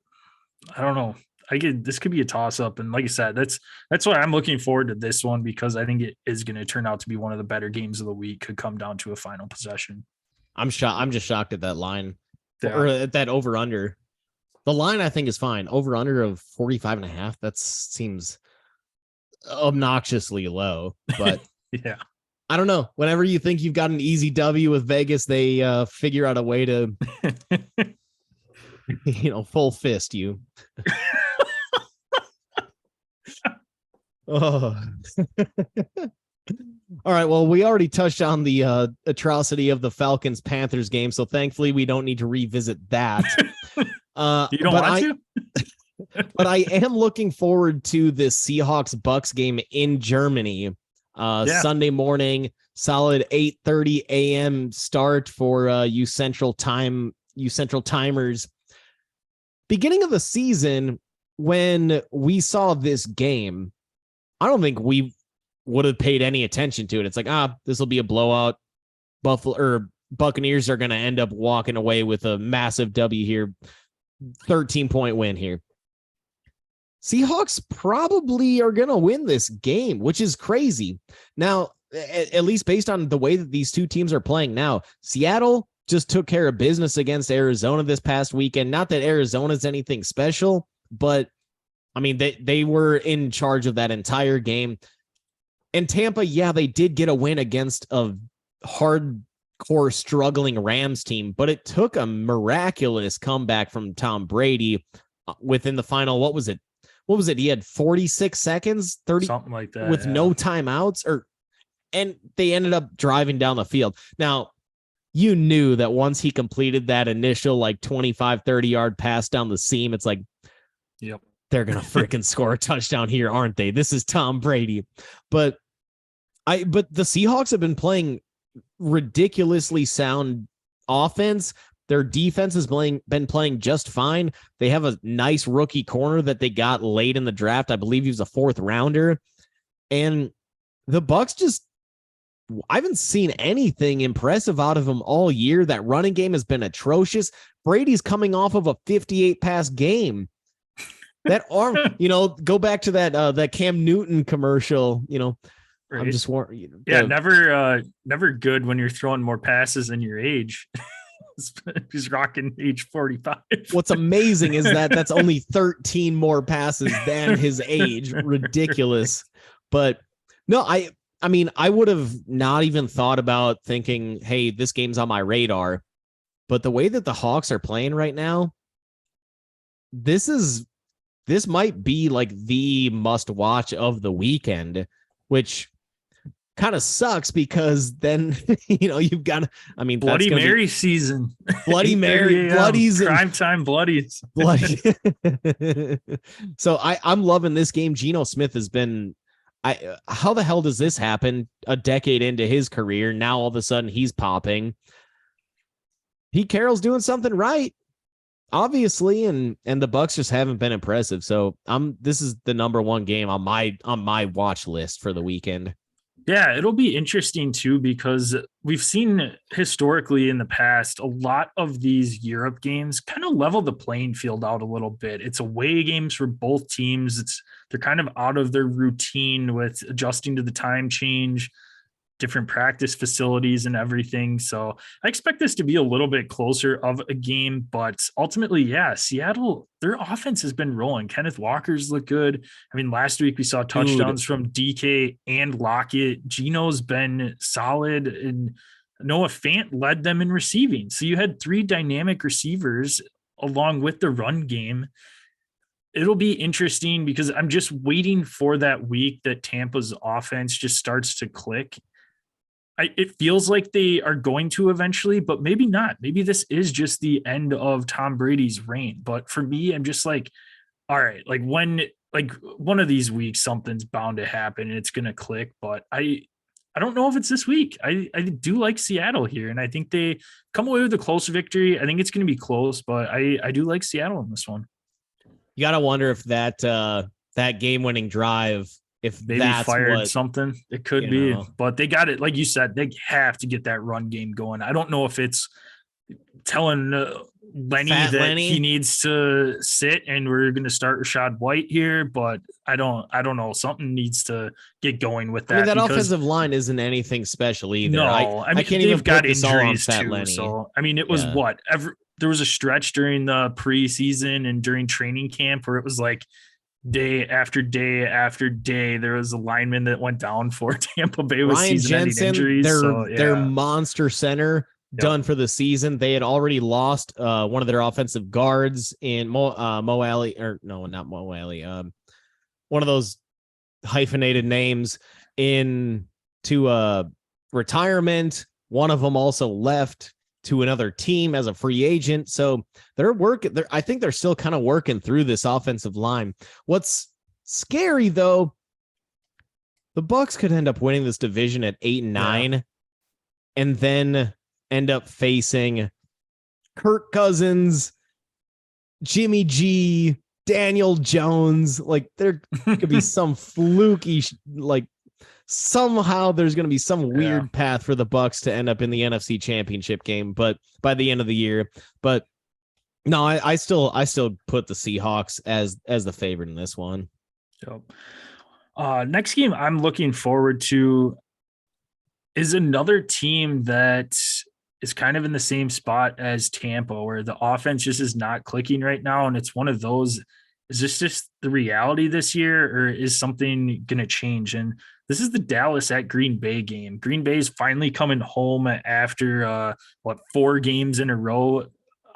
I don't know. this could be a toss up. And like I said, that's why I'm looking forward to this one, because I think it is going to turn out to be one of the better games of the week. Could come down to a final possession. I'm shocked. I'm just shocked at that line or Yeah. at that over under. The line I think is fine. Over under of 45.5. That seems obnoxiously low, but Yeah. I don't know. Whenever you think you've got an easy W with Vegas, they figure out a way to, full fist you. Oh. All right. Well, we already touched on the atrocity of the Falcons Panthers game, so thankfully we don't need to revisit that. You don't want to? But I am looking forward to this Seahawks Bucks game in Germany. Sunday morning, solid 8:30 a.m. start for you Central Timers. Beginning of the season, when we saw this game, I don't think we would have paid any attention to it. It's like, this will be a blowout. Buccaneers are going to end up walking away with a massive W here. 13-point win here. Seahawks probably are going to win this game, which is crazy. Now, at least based on the way that these two teams are playing now, Seattle just took care of business against Arizona this past weekend. Not that Arizona's anything special, but I mean, they were in charge of that entire game. And Tampa, they did get a win against a hardcore struggling Rams team, but it took a miraculous comeback from Tom Brady within the final. What was it? He had 46 seconds, 30, something like that, with no timeouts, and they ended up driving down the field. Now, you knew that once he completed that initial like 25, 30-yard pass down the seam, it's like, yep, they're going to freaking score a touchdown here, aren't they? This is Tom Brady. But the Seahawks have been playing ridiculously sound offense. Their defense has been playing just fine. They have a nice rookie corner that they got late in the draft. I believe he was a 4th rounder. And the Bucks I haven't seen anything impressive out of them all year. That running game has been atrocious. Brady's coming off of a 58 pass game. That arm, go back to that Cam Newton commercial, right. I'm just warning. Never good when you're throwing more passes than your age. He's rocking age 45. What's amazing is that that's only 13 more passes than his age. Ridiculous. But no, I mean, I would have not even thought about thinking, hey, this game's on my radar. But the way that the Hawks are playing right now, this might be like the must watch of the weekend, which kind of sucks because then, you've got, I mean, Bloody Mary season. Bloody Mary, bloodies, prime time bloodies. Bloody. So I'm loving this game. Geno Smith has been, how the hell does this happen a decade into his career? Now all of a sudden he's popping. Pete Carroll's doing something right, obviously, and the Bucks just haven't been impressive. So this is the number one game on my watch list for the weekend. Yeah, it'll be interesting too, because we've seen historically in the past, a lot of these Europe games kind of level the playing field out a little bit. It's away games for both teams. They're kind of out of their routine with adjusting to the time change, different practice facilities and everything. So I expect this to be a little bit closer of a game, but ultimately, Seattle, their offense has been rolling. Kenneth Walker's look good. I mean, last week we saw touchdowns from DK and Lockett. Geno's been solid, and Noah Fant led them in receiving. So you had 3 dynamic receivers along with the run game. It'll be interesting because I'm just waiting for that week that Tampa's offense just starts to click. It feels like they are going to eventually, but maybe not. Maybe this is just the end of Tom Brady's reign. But for me, I'm just like, all right, like one of these weeks, something's bound to happen and it's going to click. But I don't know if it's this week. I do like Seattle here, and I think they come away with a close victory. I think it's going to be close, but I do like Seattle in this one. You got to wonder if that game-winning drive, if maybe that's fired something, it could be, but they got it. Like you said, they have to get that run game going. I don't know if it's telling Lenny Fat that Lenny. he needs to sit, and we're going to start Rashad White here, but I don't know. Something needs to get going with I mean, that that because offensive line isn't anything special either. no, I I mean can't even they've got put this all on injuries Fat too. Lenny. So I mean, it was Yeah. there was a stretch during the preseason and during training camp where it was like day after day after day. There was a lineman that went down for Tampa Bay with Ryan season-ending Jensen, injuries. So their yeah, monster center, done for the season. They had already lost one of their offensive guards in Mo Alley, or no, not Mo Alley. One of those hyphenated names in to retirement. One of them also left to another team as a free agent. So they're working. I think they're still kind of working through this offensive line. What's scary though, the Bucks could end up winning this division at 8-9, and then end up facing Kirk Cousins, Jimmy G, Daniel Jones. Like there could be some fluky, like somehow there's going to be some weird path for the Bucks to end up in the NFC Championship game, but by the end of the year. But no, I still put the Seahawks as the favorite in this one. Yep. Next game I'm looking forward to is another team that is kind of in the same spot as Tampa, where the offense just is not clicking right now. And it's one of those, is this just the reality this year, or is something going to change? And this is the Dallas at Green Bay game. Green Bay is finally coming home after 4 games in a row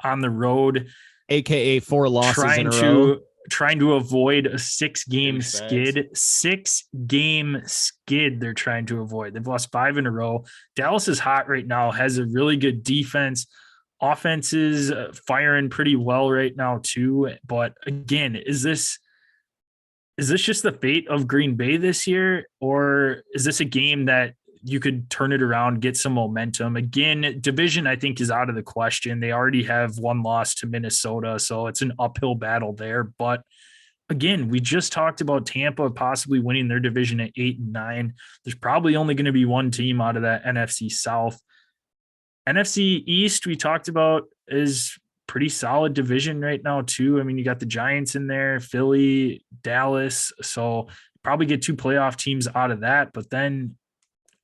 on the road, AKA 4 losses in a row. Trying to avoid a 6-game skid. 6-game skid they're trying to avoid. They've lost 5 in a row. Dallas is hot right now, has a really good defense. Offense is firing pretty well right now too. But again, is this just the fate of Green Bay this year, or is this a game that you could turn it around, get some momentum? Again, division, I think, is out of the question. They already have 1 loss to Minnesota, so it's an uphill battle there. But again, we just talked about Tampa possibly winning their division at 8-9. There's probably only going to be one team out of that NFC South. NFC East, we talked about, is pretty solid division right now too. I mean, you got the Giants in there, Philly, Dallas, so probably get 2 playoff teams out of that. But then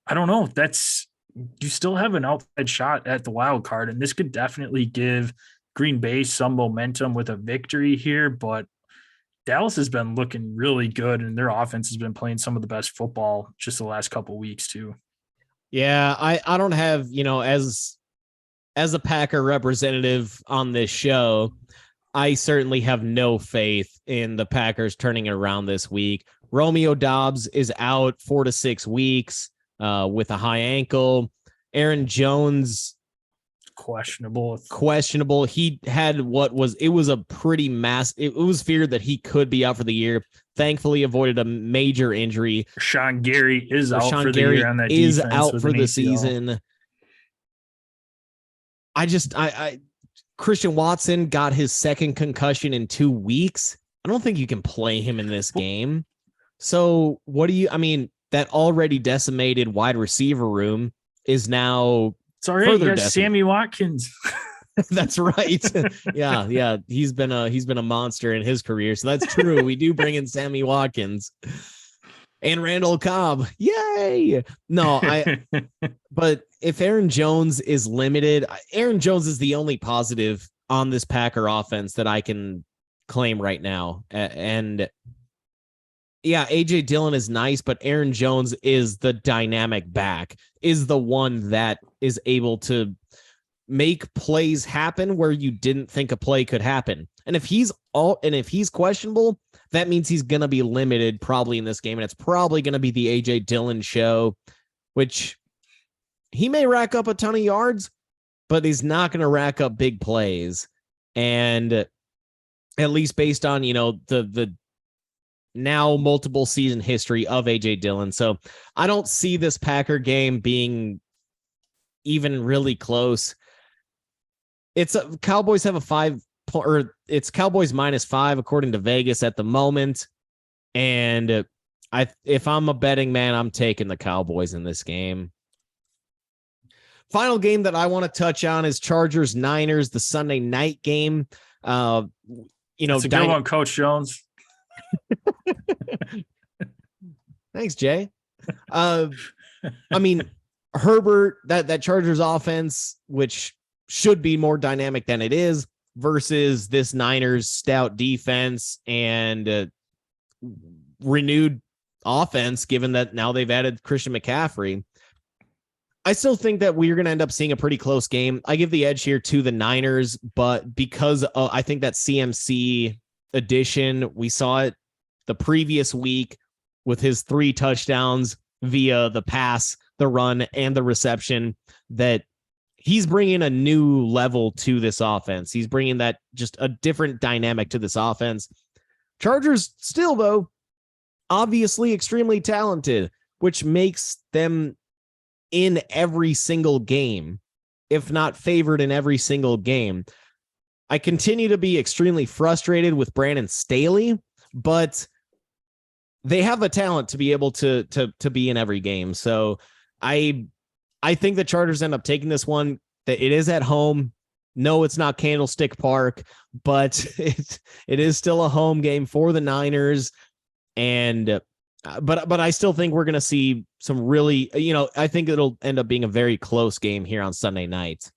I don't know. You still have an outside shot at the wild card, and this could definitely give Green Bay some momentum with a victory here. But Dallas has been looking really good, and their offense has been playing some of the best football just the last couple of weeks too. Yeah, I don't have, as a Packer representative on this show, I certainly have no faith in the Packers turning it around this week. Romeo Doubs is out 4 to 6 weeks. With a high ankle. Aaron Jones, questionable. He had it was a pretty it was feared that he could be out for the year. Thankfully avoided a major injury. Rashawn Gary is out for the year on that defense. Is out for the season. I Christian Watson got his 2nd concussion in 2 weeks. I don't think you can play him in this game. So that already decimated wide receiver room is now it's all right. You got Sammy Watkins. That's right. Yeah. He's been a monster in his career. So that's true. We do bring in Sammy Watkins and Randall Cobb. Yay. No, but if Aaron Jones is limited, Aaron Jones is the only positive on this Packer offense that I can claim right now. And yeah, AJ Dillon is nice, but Aaron Jones is the dynamic back, is the one that is able to make plays happen where you didn't think a play could happen. And if he's questionable, that means he's going to be limited probably in this game. And it's probably going to be the AJ Dillon show, which he may rack up a ton of yards, but he's not going to rack up big plays. And at least based on, the now multiple season history of AJ Dillon. So I don't see this Packer game being even really close. Cowboys have it's Cowboys -5 according to Vegas at the moment. And if I'm a betting man, I'm taking the Cowboys in this game. Final game that I want to touch on is Chargers Niners, the Sunday night game. It's a good one, Coach Jones. Thanks, Jay. I mean, Herbert, that Chargers offense, which should be more dynamic than it is, versus this Niners stout defense and renewed offense, given that now they've added Christian McCaffrey. I still think that we're going to end up seeing a pretty close game. I give the edge here to the Niners, but because I think that CMC addition, we saw it the previous week with his 3 touchdowns via the pass, the run, and the reception, that he's bringing a new level to this offense. He's bringing that just a different dynamic to this offense. Chargers still, though, obviously extremely talented, which makes them in every single game, if not favored in every single game. I continue to be extremely frustrated with Brandon Staley, but they have a talent to be able to be in every game. So I think the Chargers end up taking this one. That it is at home. No, it's not Candlestick Park, but it is still a home game for the Niners. And but I still think we're going to see some really, I think it'll end up being a very close game here on Sunday night.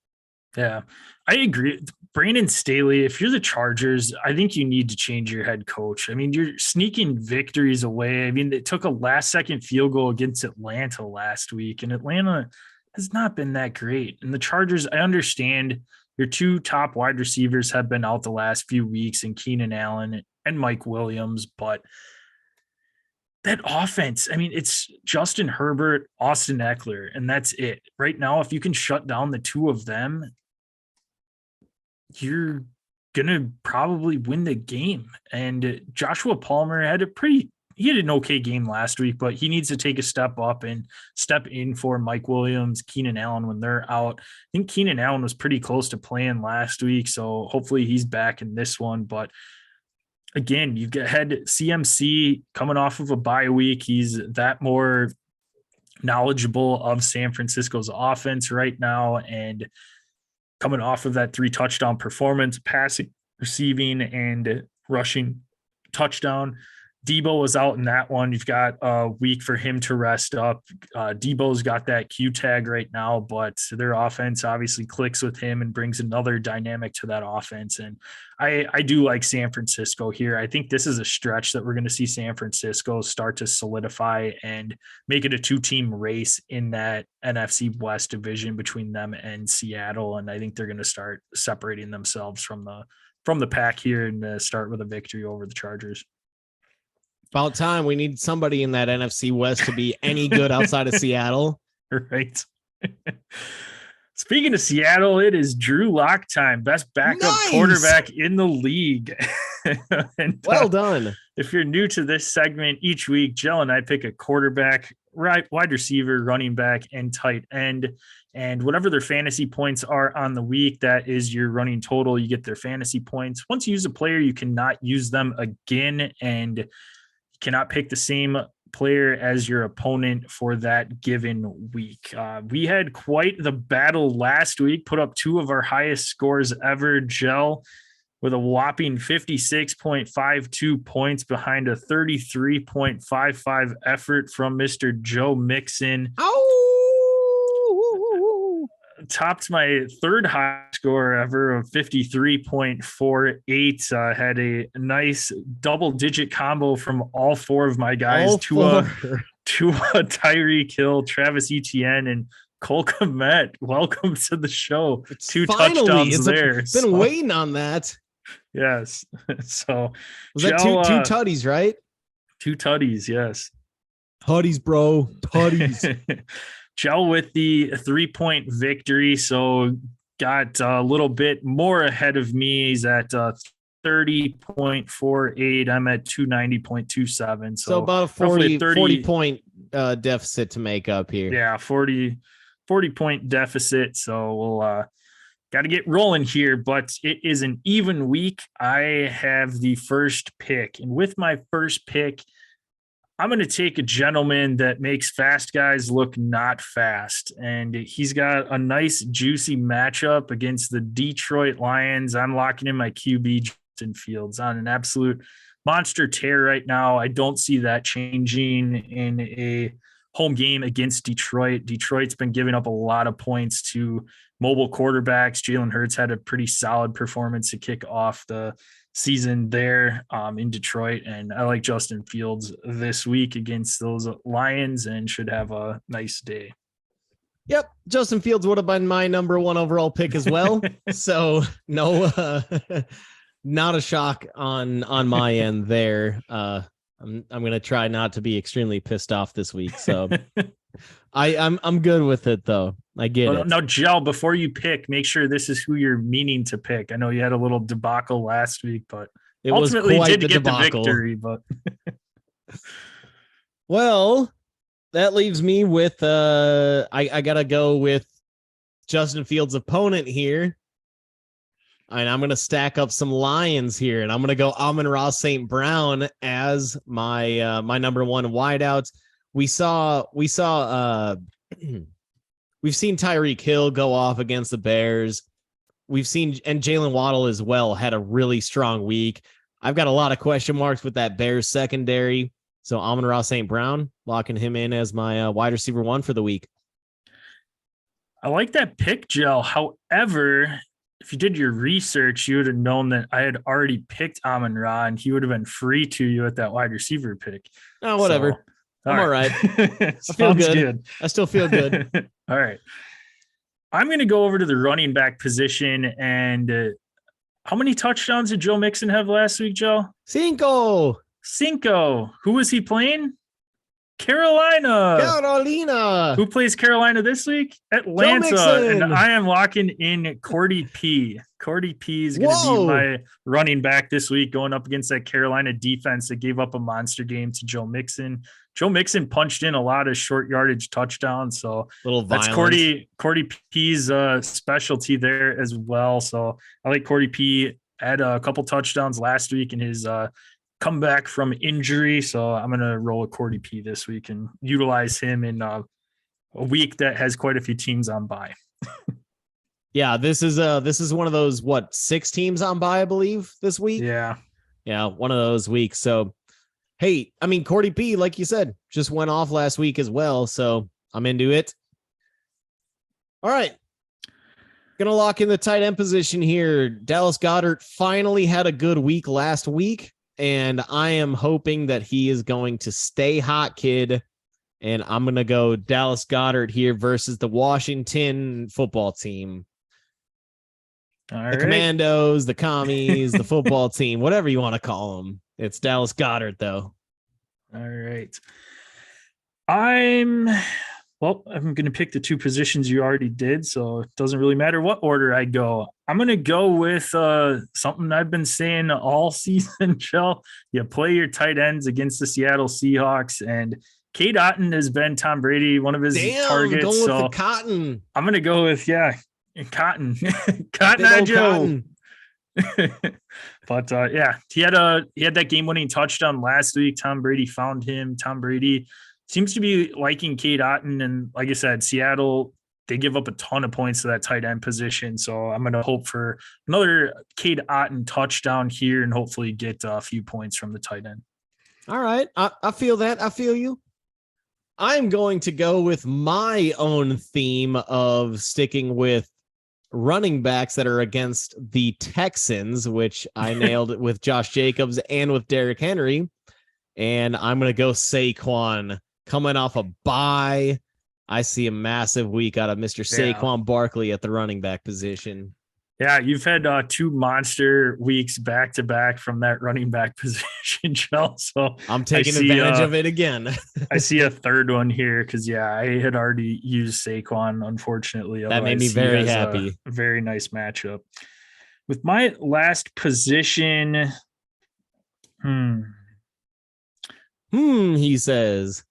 Yeah, I agree. Brandon Staley, if you're the Chargers, I think you need to change your head coach. I mean, you're sneaking victories away. I mean, they took a last-second field goal against Atlanta last week, and Atlanta has not been that great. And the Chargers, I understand your 2 top wide receivers have been out the last few weeks in Keenan Allen and Mike Williams, but that offense, I mean, it's Justin Herbert, Austin Eckler, and that's it. Right now, if you can shut down the 2 of them, you're going to probably win the game. And Joshua Palmer had an okay game last week, but he needs to take a step up and step in for Mike Williams, Keenan Allen when they're out. I think Keenan Allen was pretty close to playing last week, so hopefully he's back in this one. But again, you've had CMC coming off of a bye week. He's that more knowledgeable of San Francisco's offense right now, and coming off of that 3 touchdown performance, passing, receiving, and rushing touchdown. Debo was out in that one. You've got a week for him to rest up. Debo's got that Q tag right now, but their offense obviously clicks with him and brings another dynamic to that offense. And I do like San Francisco here. I think this is a stretch that we're going to see San Francisco start to solidify and make it a 2-team race in that NFC West division between them and Seattle. And I think they're going to start separating themselves from the pack here and start with a victory over the Chargers. About time. We need somebody in that NFC West to be any good outside of Seattle. Right. Speaking of Seattle, it is Drew Lock time. Best backup quarterback in the league. And, well done. If you're new to this segment, each week, Jill and I pick a quarterback, wide receiver, running back, and tight end. And whatever their fantasy points are on the week, that is your running total. You get their fantasy points. Once you use a player, you cannot use them again. And cannot pick the same player as your opponent for that given week. We had quite the battle last week, put up 2 of our highest scores ever. Gel with a whopping 56.52 points behind a 33.55 effort from Mr. Joe Mixon. Topped my 3rd high score ever of 53.48. Had a nice double-digit combo from all 4 of my guys. Tua, Tyreek Hill, Travis Etienne, and Cole Kmet. Welcome to the show. It's 2 finally, touchdowns there. Been waiting on that. Yes. So was that 2 tutties, right? 2 tutties, yes. Tutties, bro. Tutties. Gel with the 3-point victory, so got a little bit more ahead of me. He's at 30.48. I'm at 290.27. So about a 40 point deficit to make up here. Yeah, 40 point deficit. So we'll got to get rolling here, but it is an even week. I have the first pick, and with my first pick, I'm going to take a gentleman that makes fast guys look not fast. And he's got a nice, juicy matchup against the Detroit Lions. I'm locking in my QB, Justin Fields, on an absolute monster tear right now. I don't see that changing in a home game against Detroit. Detroit's been giving up a lot of points to mobile quarterbacks. Jalen Hurts had a pretty solid performance to kick off the season there in Detroit. And I like Justin Fields this week against those Lions and should have a nice day. Yep. Justin Fields would have been my number 1 overall pick as well. So no, not a shock on my end there. I'm going to try not to be extremely pissed off this week. So I'm good with it though. I get it. Now, Gel, before you pick, make sure this is who you're meaning to pick. I know you had a little debacle last week, but it ultimately was did the get debacle. the victory. But well, that leaves me with I gotta go with Justin Fields' opponent here. And I'm gonna stack up some Lions here, and I'm gonna go Amon-Ra St. Brown as my my number 1 wideout. We've seen Tyreek Hill go off against the Bears. We've seen, and Jalen Waddle as well had a really strong week. I've got a lot of question marks with that Bears secondary. So Amon-Ra St. Brown, locking him in as my wide receiver 1 for the week. I like that pick, Gel. However, if you did your research, you would have known that I had already picked Amon-Ra, and he would have been free to you at that wide receiver pick. Oh, whatever. So, I'm all right. I feel good. I still feel good. All right. I'm going to go over to the running back position. And how many touchdowns did Joe Mixon have last week, Joe? Cinco. Who was he playing? Carolina. Who plays Carolina this week? Atlanta. And I am locking in Cordy P. Cordy P is going to be my running back this week, going up against that Carolina defense that gave up a monster game to Joe Mixon. Joe Mixon punched in a lot of short yardage touchdowns. So that's Cordy P's specialty there as well. So I like Cordy P. Had a couple touchdowns last week in his come back from injury. So I'm going to roll a Cordy P this week and utilize him in a week that has quite a few teams on bye. Yeah, this is one of those, 6 teams on bye, I believe, this week. Yeah, one of those weeks. So, hey, I mean, Cordy P, like you said, just went off last week as well. So I'm into it. All right. Gonna lock in the tight end position here. Dallas Goedert finally had a good week last week, and I am hoping that he is going to stay hot, kid. And I'm going to go Dallas Goedert here versus the Washington football team. All the right. Commandos, the Commies, the football team, whatever you want to call them. It's Dallas Goedert, though. All right. I'm going to pick the 2 positions you already did, so it doesn't really matter what order I go. I'm going to go with something I've been saying all season, Joe. You play your tight ends against the Seattle Seahawks, and Cade Otton has been Tom Brady, one of his targets. Going with the Cotton. I'm going to go with, Cotton. Cotton Eye Joe. But he had that game-winning touchdown last week. Tom Brady found him. Tom Brady seems to be liking Cade Otton, and like I said, Seattle, they give up a ton of points to that tight end position. So I'm going to hope for another Cade Otton touchdown here and hopefully get a few points from the tight end. All right. I feel that. I feel you. I'm going to go with my own theme of sticking with running backs that are against the Texans, which I nailed with Josh Jacobs and with Derrick Henry. And I'm going to go Saquon coming off a bye. I see a massive week out of Mr. Saquon Barkley at the running back position. Yeah, you've had 2 monster weeks back to back from that running back position, Joe. So I'm taking advantage of it again. I see a third one here because, I had already used Saquon, unfortunately. That made me very happy. A very nice matchup. With my last position, he says.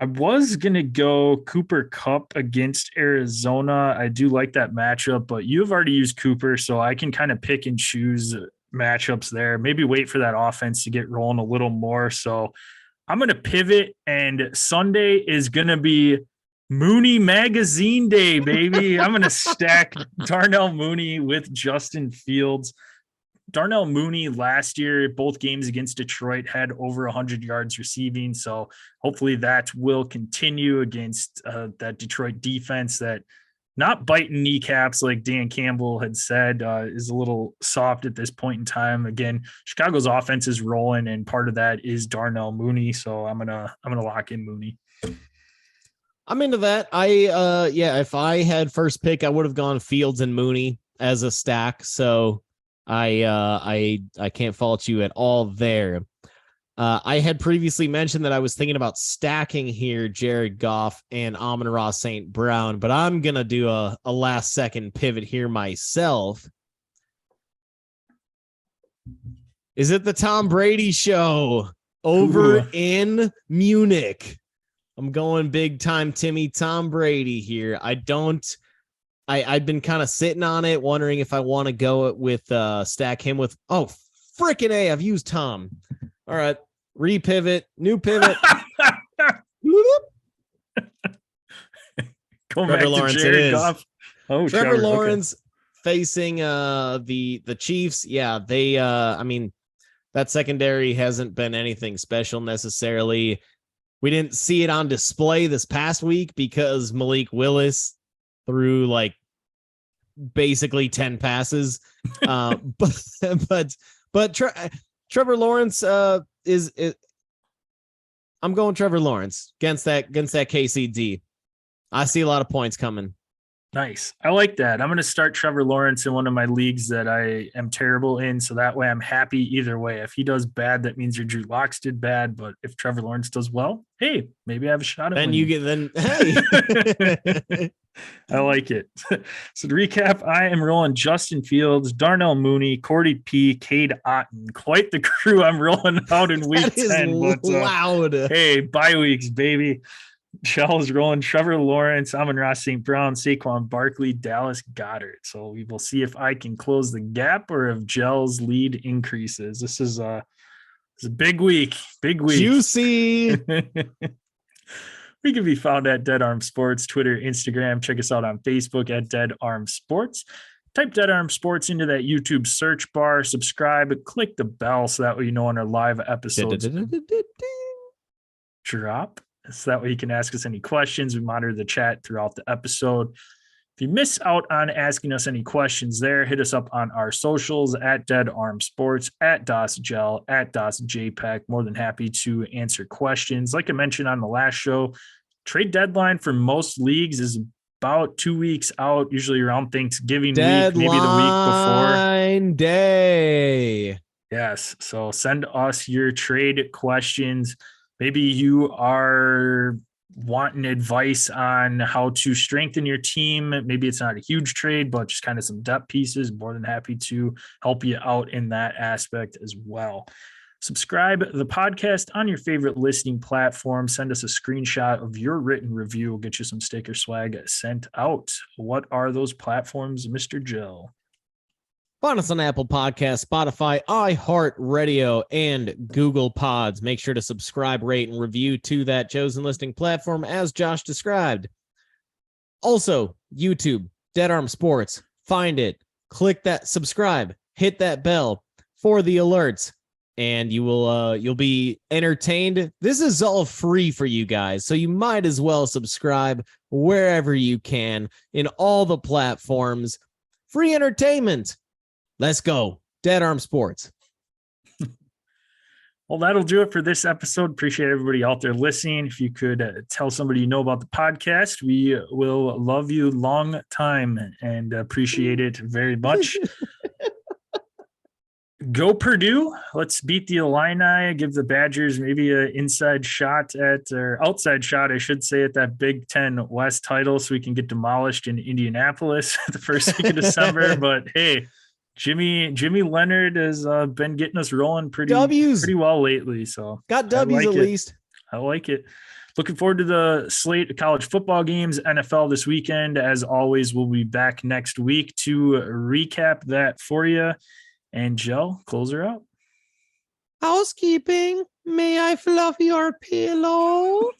I was going to go Cooper Kupp against Arizona. I do like that matchup, but you've already used Cooper, so I can kind of pick and choose matchups there. Maybe wait for that offense to get rolling a little more. So I'm going to pivot, and Sunday is going to be Mooney Magazine Day, baby. I'm going to stack Darnell Mooney with Justin Fields. Darnell Mooney last year, both games against Detroit, had over 100 yards receiving. So hopefully that will continue against that Detroit defense that not biting kneecaps like Dan Campbell had said, is a little soft at this point in time. Again, Chicago's offense is rolling, and part of that is Darnell Mooney. So I'm gonna lock in Mooney. I'm into that. If I had first pick, I would have gone Fields and Mooney as a stack. So I can't fault you at all there. I had previously mentioned that I was thinking about stacking here Jared Goff and Amon-Ra St. Brown, but I'm going to do a last second pivot here myself. Is it the Tom Brady show over in Munich? I'm going big time Timmy Tom Brady here. I've been kind of sitting on it, wondering if I want to go with stack him with, freaking A, I've used Tom. All right. Repivot, new pivot. Trevor Lawrence, it is. Goff. Trevor Lawrence facing the Chiefs. Yeah, they that secondary hasn't been anything special necessarily. We didn't see it on display this past week because Malik Willis threw like basically 10 passes. But Trevor Lawrence is I'm going Trevor Lawrence against that KCD. I see a lot of points coming. Nice. I like that. I'm going to start Trevor Lawrence in one of my leagues that I am terrible in. So that way I'm happy either way. If he does bad, that means your Drew Locks did bad. But if Trevor Lawrence does well, hey, maybe I have a shot at then winning. Hey. I like it. So to recap, I am rolling Justin Fields, Darnell Mooney, Cordy P, Cade Otton. Quite the crew I'm rolling out in week 10. But loud. Hey, bye weeks, baby. Shell's rolling Trevor Lawrence, Amon-Ra St. Brown, Saquon Barkley, Dallas Goedert. So we will see if I can close the gap or if Gell's lead increases. This is a big week. Big week. Juicy. We can be found at Dead Arm Sports, Twitter, Instagram. Check us out on Facebook at Dead Arm Sports. Type Dead Arm Sports into that YouTube search bar, subscribe, click the bell so that way you know when our live episodes drop. So that way you can ask us any questions. We monitor the chat throughout the episode. If you miss out on asking us any questions there, hit us up on our socials at Dead Arm Sports, at DosGel, at DosJPEG. More than happy to answer questions. Like I mentioned on the last show, trade deadline for most leagues is about 2 weeks out, usually around Thanksgiving week, maybe the week before. Deadline day. Yes. So send us your trade questions. Maybe you are wanting advice on how to strengthen your team. Maybe it's not a huge trade, but just kind of some depth pieces. More than happy to help you out in that aspect as well. Subscribe the podcast on your favorite listening platform. Send us a screenshot of your written review. We'll get you some sticker swag sent out. What are those platforms, Mr. Jill? Find us on Apple Podcasts, Spotify, iHeartRadio, and Google Pods. Make sure to subscribe, rate, and review to that chosen listing platform as Josh described. Also, YouTube, Dead Arm Sports. Find it, click that subscribe, hit that bell for the alerts, and you'll be entertained. This is all free for you guys, so you might as well subscribe wherever you can in all the platforms. Free entertainment. Let's go. Dead Arm Sports. Well, that'll do it for this episode. Appreciate everybody out there listening. If you could tell somebody you know about the podcast, we will love you long time and appreciate it very much. Go Purdue. Let's beat the Illini. Give the Badgers maybe an inside shot or outside shot, I should say, at that Big Ten West title so we can get demolished in Indianapolis the first week of December. But hey, Jimmy Leonard has been getting us rolling pretty well lately. So got W's at least. I like it. Looking forward to the slate of college football games, NFL this weekend. As always, we'll be back next week to recap that for you. And Joe, close her out. Housekeeping. May I fluff your pillow?